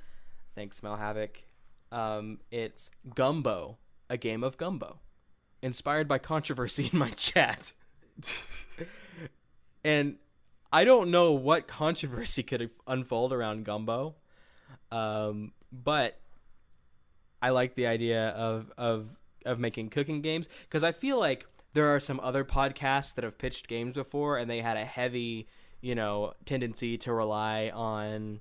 Thanks, Malhavoc. It's Gumbo, a game of Gumbo, inspired by controversy in my chat. And I don't know what controversy could unfold around Gumbo, but I like the idea of making cooking games, because I feel like there are some other podcasts that have pitched games before and they had a heavy, tendency to rely on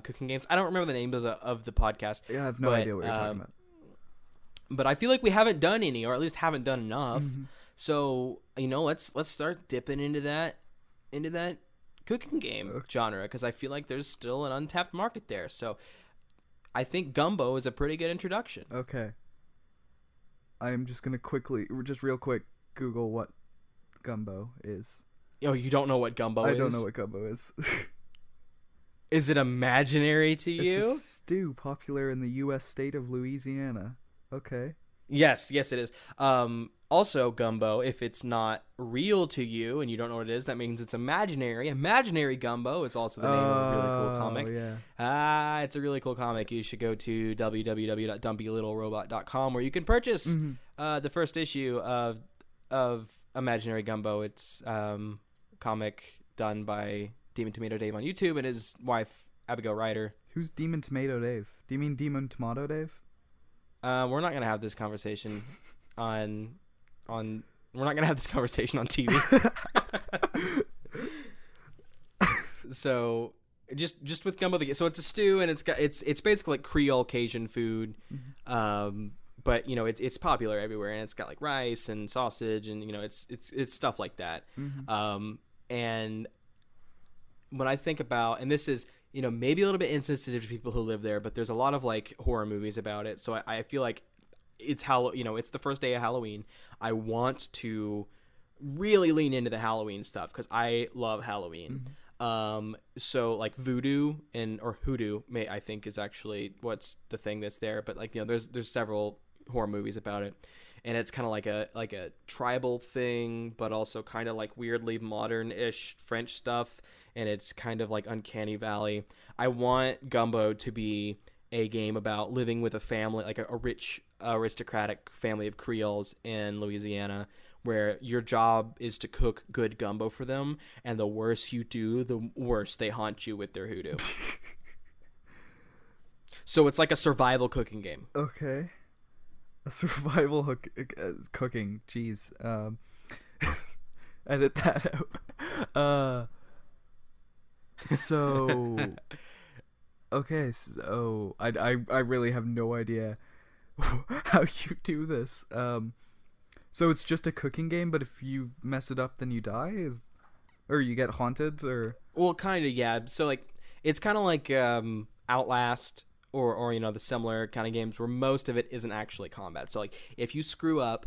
cooking games. I don't remember the names of the podcast. Yeah, I have no idea what you're talking about. But I feel like we haven't done any, or at least haven't done enough. So let's start dipping into that cooking game genre, because I feel like there's still an untapped market there. So I think Gumbo is a pretty good introduction. Okay. I'm just gonna real quick Google what Gumbo is. Oh, you don't know what Gumbo is? I don't know what Gumbo is. Is it imaginary to you? It's a stew popular in the U.S. state of Louisiana. Okay. Yes, it is. Also, Gumbo, if it's not real to you and you don't know what it is, that means it's imaginary. Imaginary Gumbo is also the name of a really cool comic. Yeah. It's a really cool comic. You should go to www.dumpylittlerobot.com where you can purchase the first issue of Imaginary Gumbo. It's comic done by Demon Tomato Dave on YouTube and his wife Abigail Ryder. Who's Demon Tomato Dave? Do you mean Demon Tomato Dave? We're not gonna have this conversation on. We're not gonna have this conversation on TV. So just with Gumbo, so it's a stew and it's basically like Creole Cajun food, but it's popular everywhere and it's got like rice and sausage and it's stuff like that. And when I think about, and this is maybe a little bit insensitive to people who live there, but there's a lot of like horror movies about it, so I feel like it's it's the first day of Halloween. I want to really lean into the Halloween stuff because I love Halloween. So like voodoo or hoodoo, I think is actually what's the thing that's there. But like there's several horror movies about it, and it's kind of like a tribal thing, but also kind of like weirdly modern-ish French stuff, and it's kind of like Uncanny Valley. I want Gumbo to be a game about living with a family, like a rich aristocratic family of Creoles in Louisiana, where your job is to cook good gumbo for them, and the worse you do, the worse they haunt you with their hoodoo. So it's like a survival cooking game. Okay. A survival cooking. Jeez. Edit that out. So... Okay, so I really have no idea how you do this. So it's just a cooking game, but if you mess it up, then you die, or you get haunted, or well, kind of, yeah. So like it's kind of like Outlast or the similar kind of games where most of it isn't actually combat. So like if you screw up,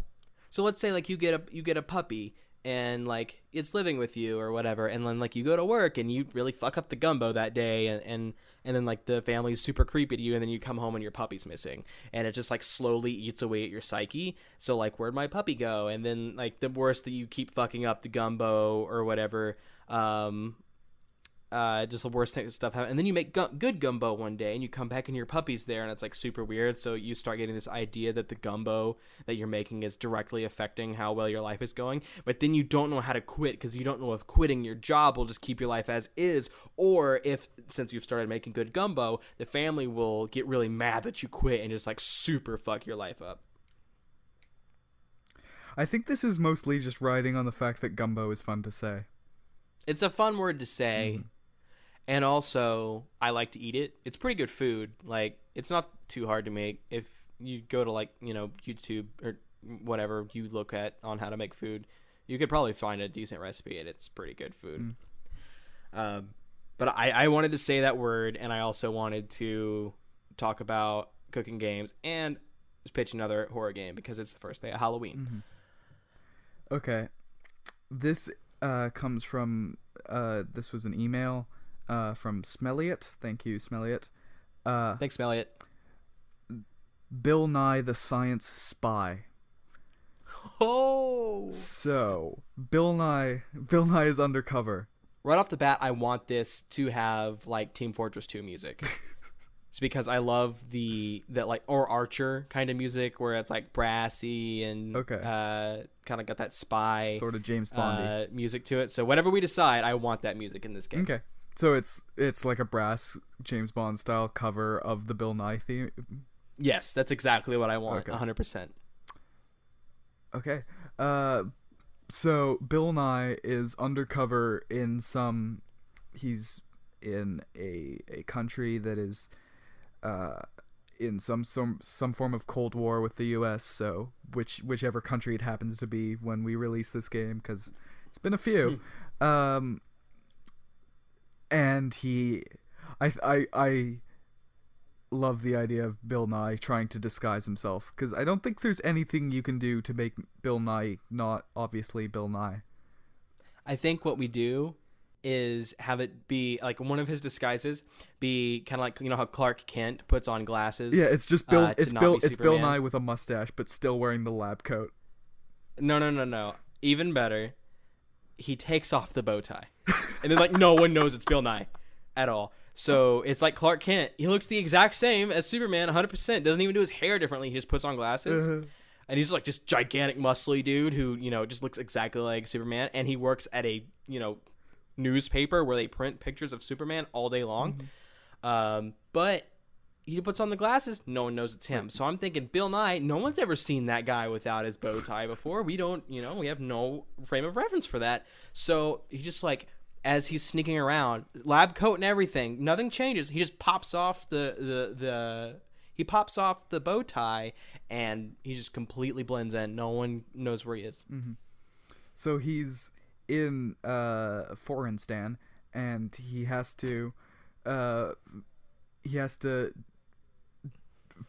so let's say like you get a puppy and like it's living with you or whatever, and then like you go to work and you really fuck up the gumbo that day, and then like the family's super creepy to you, and then you come home and your puppy's missing, and it just like slowly eats away at your psyche. So like, where'd my puppy go? And then like the worse that you keep fucking up the gumbo or whatever, just the worst stuff happen. And then you make good gumbo one day and you come back and your puppy's there, and it's like super weird. So you start getting this idea that the gumbo that you're making is directly affecting how well your life is going, but then you don't know how to quit because you don't know if quitting your job will just keep your life as is, or if, since you've started making good gumbo, the family will get really mad that you quit and just like super fuck your life up. I think this is mostly just riding on the fact that gumbo is fun to say. It's a fun word to say. And also, I like to eat it. It's pretty good food. Like, it's not too hard to make. If you go to, like, YouTube or whatever you look at on how to make food, you could probably find a decent recipe, and it's pretty good food. But But I wanted to say that word, and I also wanted to talk about cooking games and pitch another horror game because it's the first day of Halloween. Okay. This comes from this was an email from Smelliot. Thank you, Smelliot. Thanks, Smelliot. Bill Nye the Science Spy. Oh! So, Bill Nye is undercover. Right off the bat, I want this to have like Team Fortress 2 music. It's because I love or Archer kind of music where it's like brassy and kind of got that spy sort of James Bondy music to it. So whatever we decide, I want that music in this game. Okay. So it's like a brass James Bond style cover of the Bill Nye theme. Yes, that's exactly what I want. 100%. Okay. So Bill Nye is undercover in he's in a country that is in some form of Cold War with the US, so whichever country it happens to be when we release this game, because it's been a few. And I love the idea of Bill Nye trying to disguise himself, because I don't think there's anything you can do to make Bill Nye not obviously Bill Nye. I think what we do is have it be like one of his disguises be kind of like, you know how Clark Kent puts on glasses. Yeah, it's just Bill. It's Bill Nye Nye with a mustache, but still wearing the lab coat. No. Even better, he takes off the bow tie, and then like no one knows it's Bill Nye at all. So it's like Clark Kent. He looks the exact same as Superman, 100%. Doesn't even do his hair differently. He just puts on glasses. And he's like just gigantic, muscly dude who, you know, just looks exactly like Superman. And he works at a, you know, newspaper where they print pictures of Superman all day long. But he puts on the glasses. No one knows it's him. So I'm thinking Bill Nye, no one's ever seen that guy without his bow tie before. We don't, you know, we have no frame of reference for that. So he just like, as he's sneaking around, lab coat and everything, nothing changes. He just pops off the bow tie, and he just completely blends in. No one knows where he is. So he's in Foreignstan, and he has to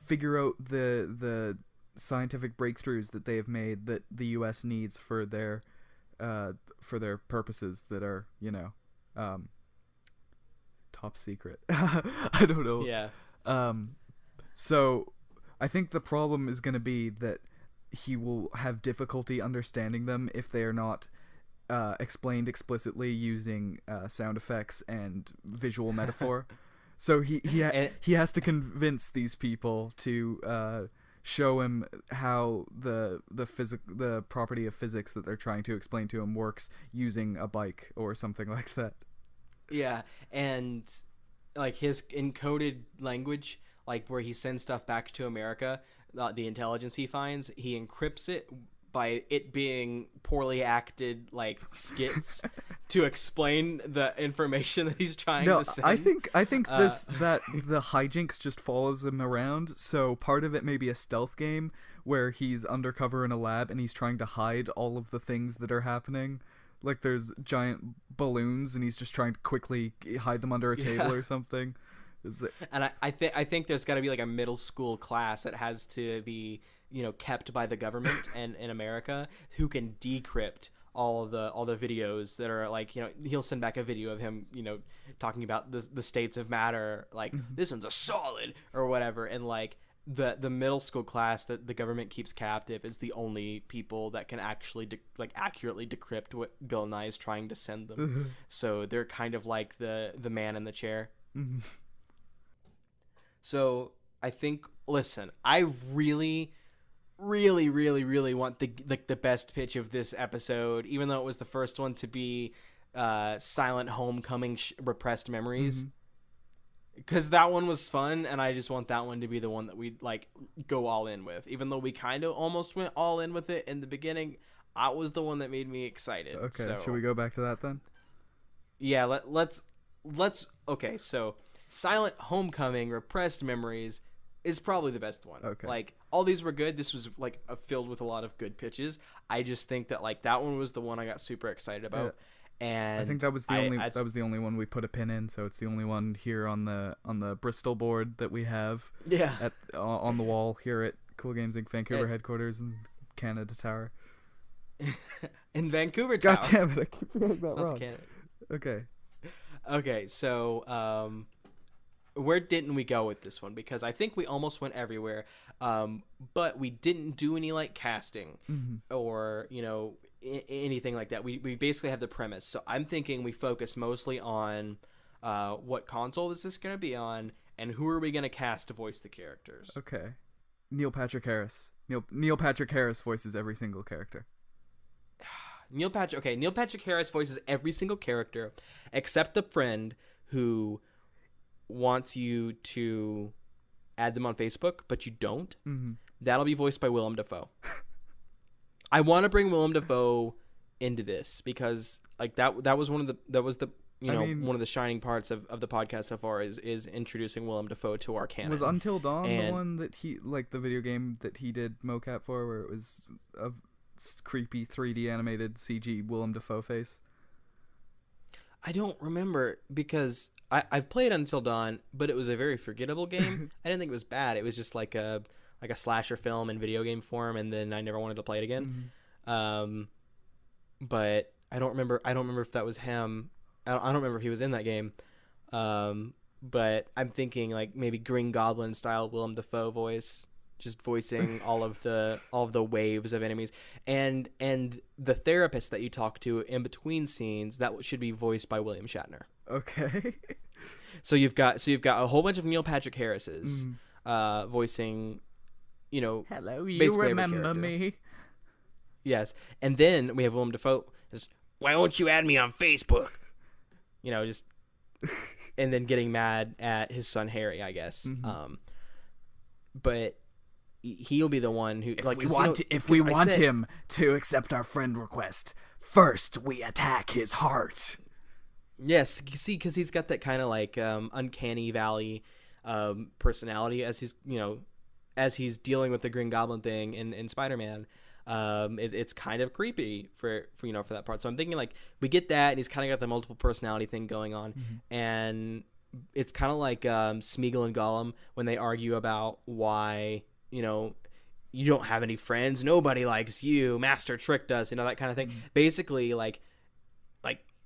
figure out the scientific breakthroughs that they have made that the U.S. needs for their purposes that are, you know, top secret. I don't know. Yeah. So I think the problem is going to be that he will have difficulty understanding them if they are not explained explicitly using sound effects and visual metaphor. So he has to convince these people to show him how the property of physics that they're trying to explain to him works using a bike or something like that. Yeah, and like his encoded language, like where he sends stuff back to America, the intelligence he finds, he encrypts it by it being poorly acted like skits to explain the information that he's trying to send. I think that the hijinks just follows him around. So part of it may be a stealth game where he's undercover in a lab and he's trying to hide all of the things that are happening. Like there's giant balloons and he's just trying to quickly hide them under a table or something. And I think there's got to be like a middle school class that has to be, you know, kept by the government and in America who can decrypt all the videos that are like, you know, he'll send back a video of him, you know, talking about the states of matter, like this one's a solid or whatever, and like the middle school class that the government keeps captive is the only people that can actually accurately decrypt what Bill Nye is trying to send them. So they're kind of like the man in the chair. So I think, listen, I really want the best pitch of this episode, even though it was the first one to be Silent Homecoming Repressed Memories, because that one was fun, and I just want that one to be the one that we like go all in with, even though we kind of almost went all in with it in the beginning. That was the one that made me excited. Okay, so, should we go back to that then? Yeah, let's okay, so Silent Homecoming Repressed Memories is probably the best one. Okay. Like, all these were good. This was like filled with a lot of good pitches. I just think that like that one was the one I got super excited about. And I think that was the only one we put a pin in, so it's the only one here on the Bristol board that we have. Yeah. On the wall here at CoolGames Inc. Vancouver headquarters in Canada Tower. In Vancouver Tower. God damn it! I keep getting that wrong. Okay. Okay, so where didn't we go with this one? Because I think we almost went everywhere, but we didn't do any like casting or anything like that. We basically have the premise. So I'm thinking we focus mostly on what console is this going to be on, and who are we going to cast to voice the characters. Okay. Neil Patrick Harris. Neil Patrick Harris voices every single character. Neil Patrick Harris voices every single character except the friend who wants you to add them on Facebook, but you don't. That'll be voiced by Willem Dafoe. I want to bring Willem Dafoe into this because like that was one of the one of the shining parts of the podcast so far is introducing Willem Dafoe to our canon. Was Until Dawn the one that he like the video game that he did mocap for, where it was a creepy 3D animated CG Willem Dafoe face? I don't remember because I've played Until Dawn, but it was a very forgettable game. I didn't think it was bad. It was just like a slasher film in video game form, and then I never wanted to play it again. But I don't remember if that was him. I don't remember if he was in that game. But I'm thinking like maybe Green Goblin style Willem Dafoe voice, just voicing all of the waves of enemies, and the therapist that you talk to in between scenes, that should be voiced by William Shatner. Okay. So you've got a whole bunch of Neil Patrick Harris's voicing, hello, you remember me? Yes, and then we have Willem Dafoe. Just, why won't you add me on Facebook? Just and then getting mad at his son Harry, I guess. But he'll be the one who if we want him to accept our friend request, first we attack his heart. Yes, see, because he's got that kind of like uncanny valley personality as he's dealing with the Green Goblin thing in Spider-Man. It's kind of creepy for that part. So I'm thinking like we get that, and he's kind of got the multiple personality thing going on, and it's kind of like Smeagol and Gollum when they argue about why you don't have any friends, nobody likes you, Master tricked us, that kind of thing. Basically, like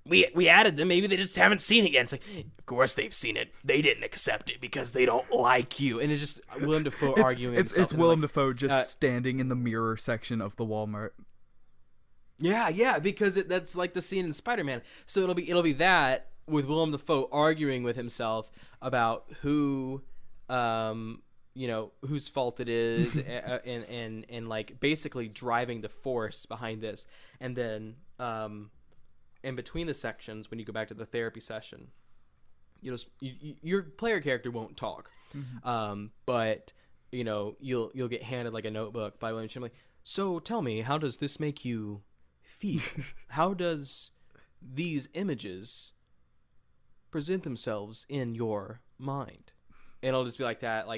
we added them, maybe they just haven't seen it yet. It's like, of course they've seen it, they didn't accept it because they don't like you. And it's just Willem Dafoe arguing himself. It's Willem Dafoe just standing in the mirror section of the Walmart. Yeah, because that's like the scene in Spider-Man. So it'll be that with Willem Dafoe arguing with himself about whose fault it is, and like basically driving the force behind this. And then in between the sections, when you go back to the therapy session, your player character won't talk, but you'll get handed like a notebook by William Chimley. So tell me, how does this make you feel? How does these images present themselves in your mind? And it'll just be like that,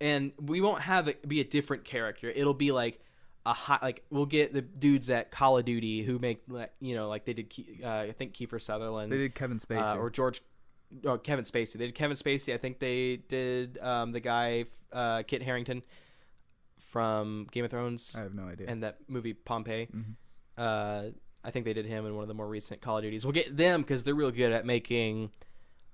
and we won't have it be a different character. It'll be like we'll get the dudes at Call of Duty who make like they did I think Kiefer Sutherland. They did Kevin Spacey Kevin Spacey. They did Kevin Spacey. I think they did the guy Kit Harington from Game of Thrones. I have no idea. And that movie Pompeii. I think they did him in one of the more recent Call of Duties. We'll get them because they're real good at making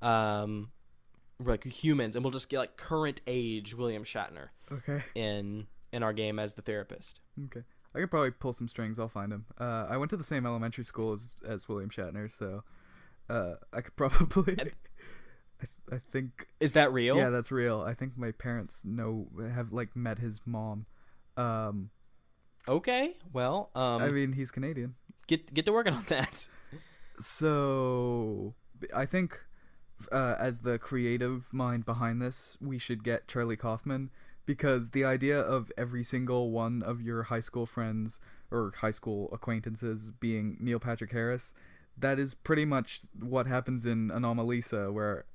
like humans, and we'll just get like current age William Shatner. Okay. In our game as the therapist. Okay. I could probably pull some strings. I'll find him. I went to the same elementary school as William Shatner, so I could probably. I think. Is that real? Yeah, that's real. I think my parents have like met his mom. Okay. Well. I mean, he's Canadian. Get to working on that. So I think, as the creative mind behind this, we should get Charlie Kaufman. Because the idea of every single one of your high school friends or high school acquaintances being Neil Patrick Harris, that is pretty much what happens in Anomalisa, where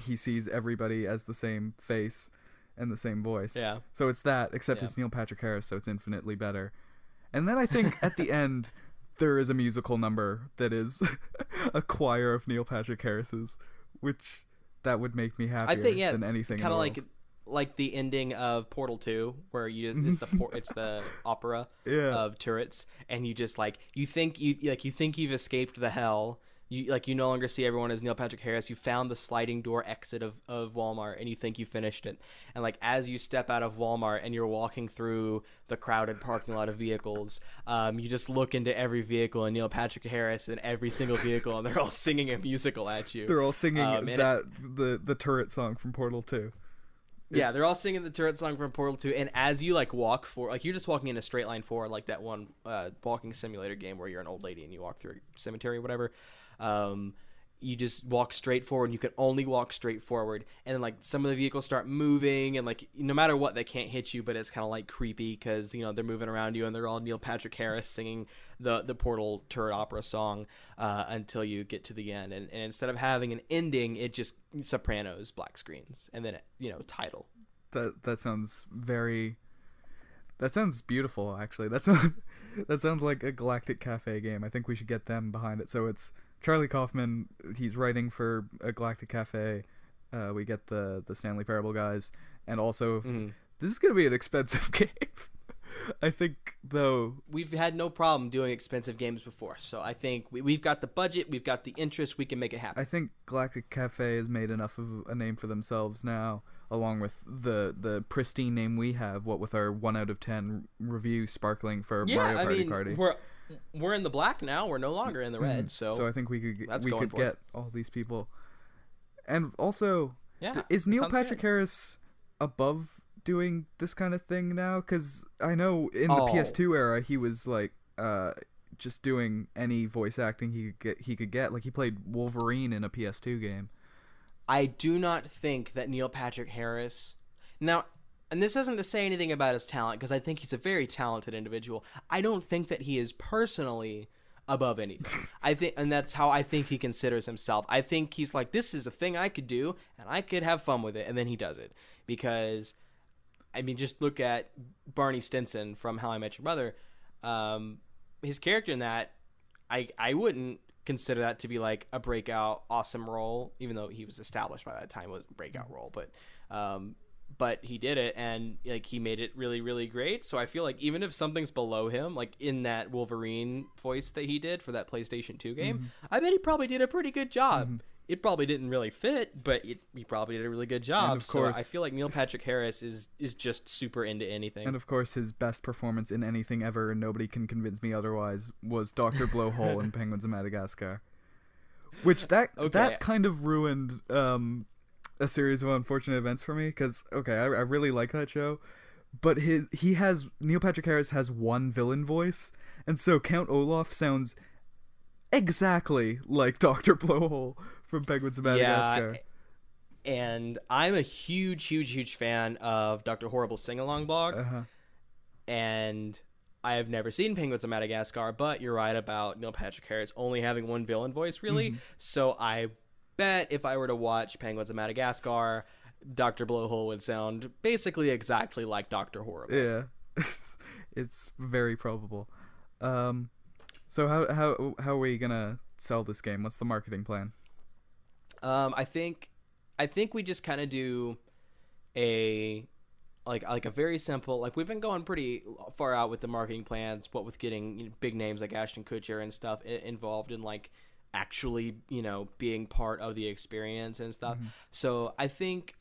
he sees everybody as the same face and the same voice. Yeah. So it's that, except it's Neil Patrick Harris, so it's infinitely better. And then I think at the end, there is a musical number that is a choir of Neil Patrick Harris's, which that would make me happier than anything in the world. Like the ending of Portal 2, where it's the opera of turrets, and you just you think you've escaped the hell. You no longer see everyone as Neil Patrick Harris. You found the sliding door exit of Walmart, and you think you finished it. And as you step out of Walmart and you're walking through the crowded parking lot of vehicles, you just look into every vehicle and Neil Patrick Harris in every single vehicle, and they're all singing a musical at you. They're all singing the turret song from Portal 2. Yeah, they're all singing the turret song from Portal 2, and as you walk forward, you're just walking in a straight line forward, like that one walking simulator game where you're an old lady and you walk through a cemetery or whatever. You just walk straight forward, and you can only walk straight forward, and then some of the vehicles start moving, and no matter what, they can't hit you, but it's kind of creepy because they're moving around you, and they're all Neil Patrick Harris singing the Portal turret opera song until you get to the end, and instead of having an ending, it just Sopranos black screens, and then title. That sounds beautiful, actually. That sounds like a Galactic Cafe game. I think we should get them behind it. So it's Charlie Kaufman. He's writing for a Galactic Cafe. We get the Stanley Parable guys, and also this is gonna be an expensive game. I think, though, we've had no problem doing expensive games before, so I think we've got the budget, we've got the interest, we can make it happen. I think Galactic Cafe has made enough of a name for themselves now, along with the pristine name we have, what with our 1 out of 10 review sparkling for Mario Party. We're in the black now, we're no longer in the red, so I think we could get all these people. And also, is Neil Patrick Harris above doing this kind of thing now? Because I know in the PS2 era he was just doing any voice acting he could get. He played Wolverine in a PS2 game. I do not think that Neil Patrick Harris now, and this isn't to say anything about his talent, because I think he's a very talented individual. I don't think that he is personally above anything. I think, and that's how I think he considers himself. I think he's this is a thing I could do and I could have fun with it, and then he does it. Because just look at Barney Stinson from How I Met Your Mother. His character in that, I wouldn't consider that to be a breakout awesome role, even though he was established by that time. It was a breakout role, but he did it, and he made it really, really great. So I feel even if something's below him, in that Wolverine voice that he did for that PlayStation 2 game, I bet he probably did a pretty good job. It probably didn't really fit, but he probably did a really good job. And of course, so I feel Neil Patrick Harris is just super into anything. And of course, his best performance in anything ever, and nobody can convince me otherwise, was Dr. Blowhole in Penguins of Madagascar. Which that kind of ruined a series of unfortunate events for me, because I really like that show, but Neil Patrick Harris has one villain voice, and so Count Olaf sounds exactly like Dr. Blowhole from Penguins of Madagascar. Yeah, and I'm a huge fan of Dr. Horrible's sing-along blog, and I have never seen Penguins of Madagascar, but you're right about Neil Patrick Harris only having one villain voice, really. So I bet if I were to watch Penguins of Madagascar, Dr. Blowhole would sound basically exactly like Dr. Horrible. Yeah, it's very probable. So how are we gonna sell this game? What's the marketing plan? I think we just kind of do a very simple, we've been going pretty far out with the marketing plans, what with getting big names like Ashton Kutcher and stuff involved in actually being part of the experience and stuff. So I think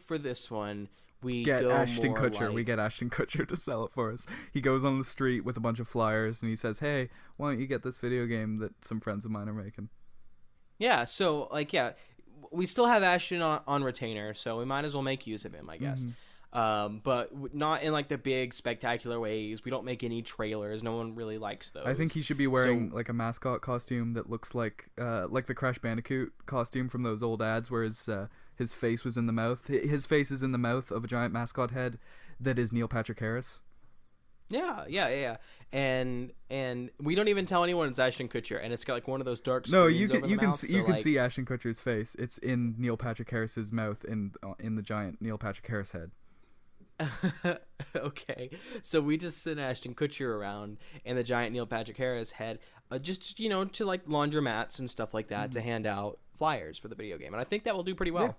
for this one, we get Ashton Kutcher. We get Ashton Kutcher to sell it for us. He goes on the street with a bunch of flyers and he says, "Hey, why don't you get this video game that some friends of mine are making?" Yeah. So we still have Ashton on retainer, so we might as well make use of him, I guess. But not in the big spectacular ways. We don't make any trailers. No one really likes those. I think he should be wearing a mascot costume that looks like the Crash Bandicoot costume from those old ads where his face was in the mouth. His face is in the mouth of a giant mascot head that is Neil Patrick Harris. Yeah. And we don't even tell anyone it's Ashton Kutcher, and it's got one of those dark screens. No, you can see Ashton Kutcher's face. It's in Neil Patrick Harris's mouth in the giant Neil Patrick Harris head. Okay, so we just sent Ashton Kutcher around, and the giant Neil Patrick Harris had just to like laundromats and stuff like that to hand out flyers for the video game, and I think that will do pretty well.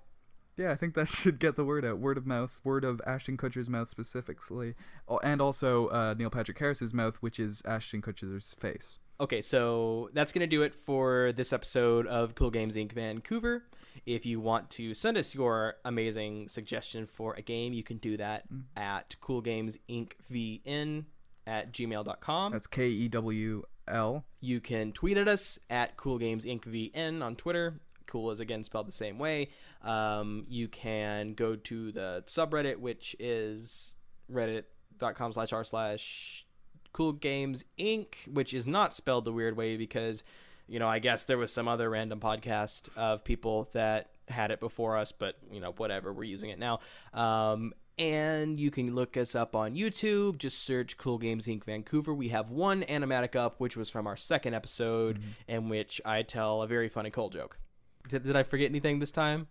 Yeah, I think that should get the word out. Word of mouth, word of Ashton Kutcher's mouth specifically, and also Neil Patrick Harris's mouth, which is Ashton Kutcher's face. Okay, so that's going to do it for this episode of Cool Games Inc. Vancouver. If you want to send us your amazing suggestion for a game, you can do that at coolgamesincvn@gmail.com. That's KEWL. You can tweet at us at coolgamesincvn on Twitter. Cool is again spelled the same way. You can go to the subreddit, which is reddit.com/r/CoolGames Inc., which is not spelled the weird way because, I guess there was some other random podcast of people that had it before us, but, whatever, we're using it now. And you can look us up on YouTube. Just search Cool Games Inc. Vancouver. We have one animatic up, which was from our second episode, in which I tell a very funny cold joke. Did I forget anything this time?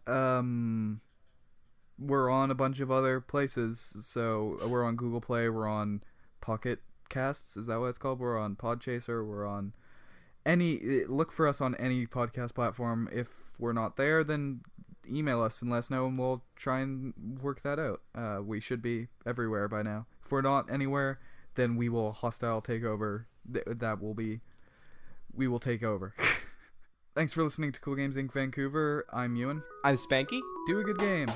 We're on a bunch of other places. So we're on Google Play. We're on Pocket Casts. Is that what it's called? We're on Podchaser. We're on look for us on any podcast platform. If we're not there, then email us and let us know, and we'll try and work that out. We should be everywhere by now. If we're not anywhere, then we will hostile take over. We will take over. Thanks for listening to Cool Games Inc. Vancouver. I'm Euan. I'm Spanky. Do a good game.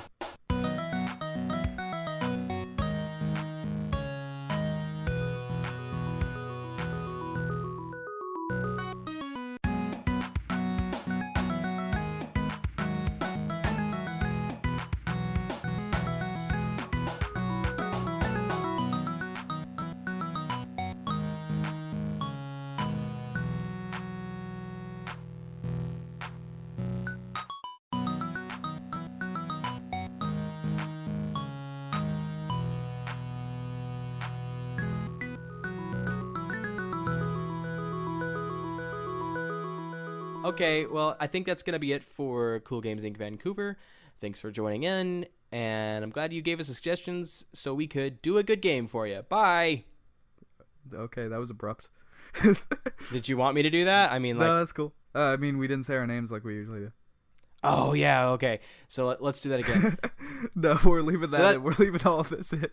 Okay, well, I think that's going to be it for Cool Games Inc. Vancouver. Thanks for joining in, and I'm glad you gave us suggestions so we could do a good game for you. Bye! Okay, that was abrupt. Did you want me to do that? I mean, no, that's cool. We didn't say our names like we usually do. Oh, yeah, okay. So let's do that again. No, we're leaving that in. We're leaving all of this in.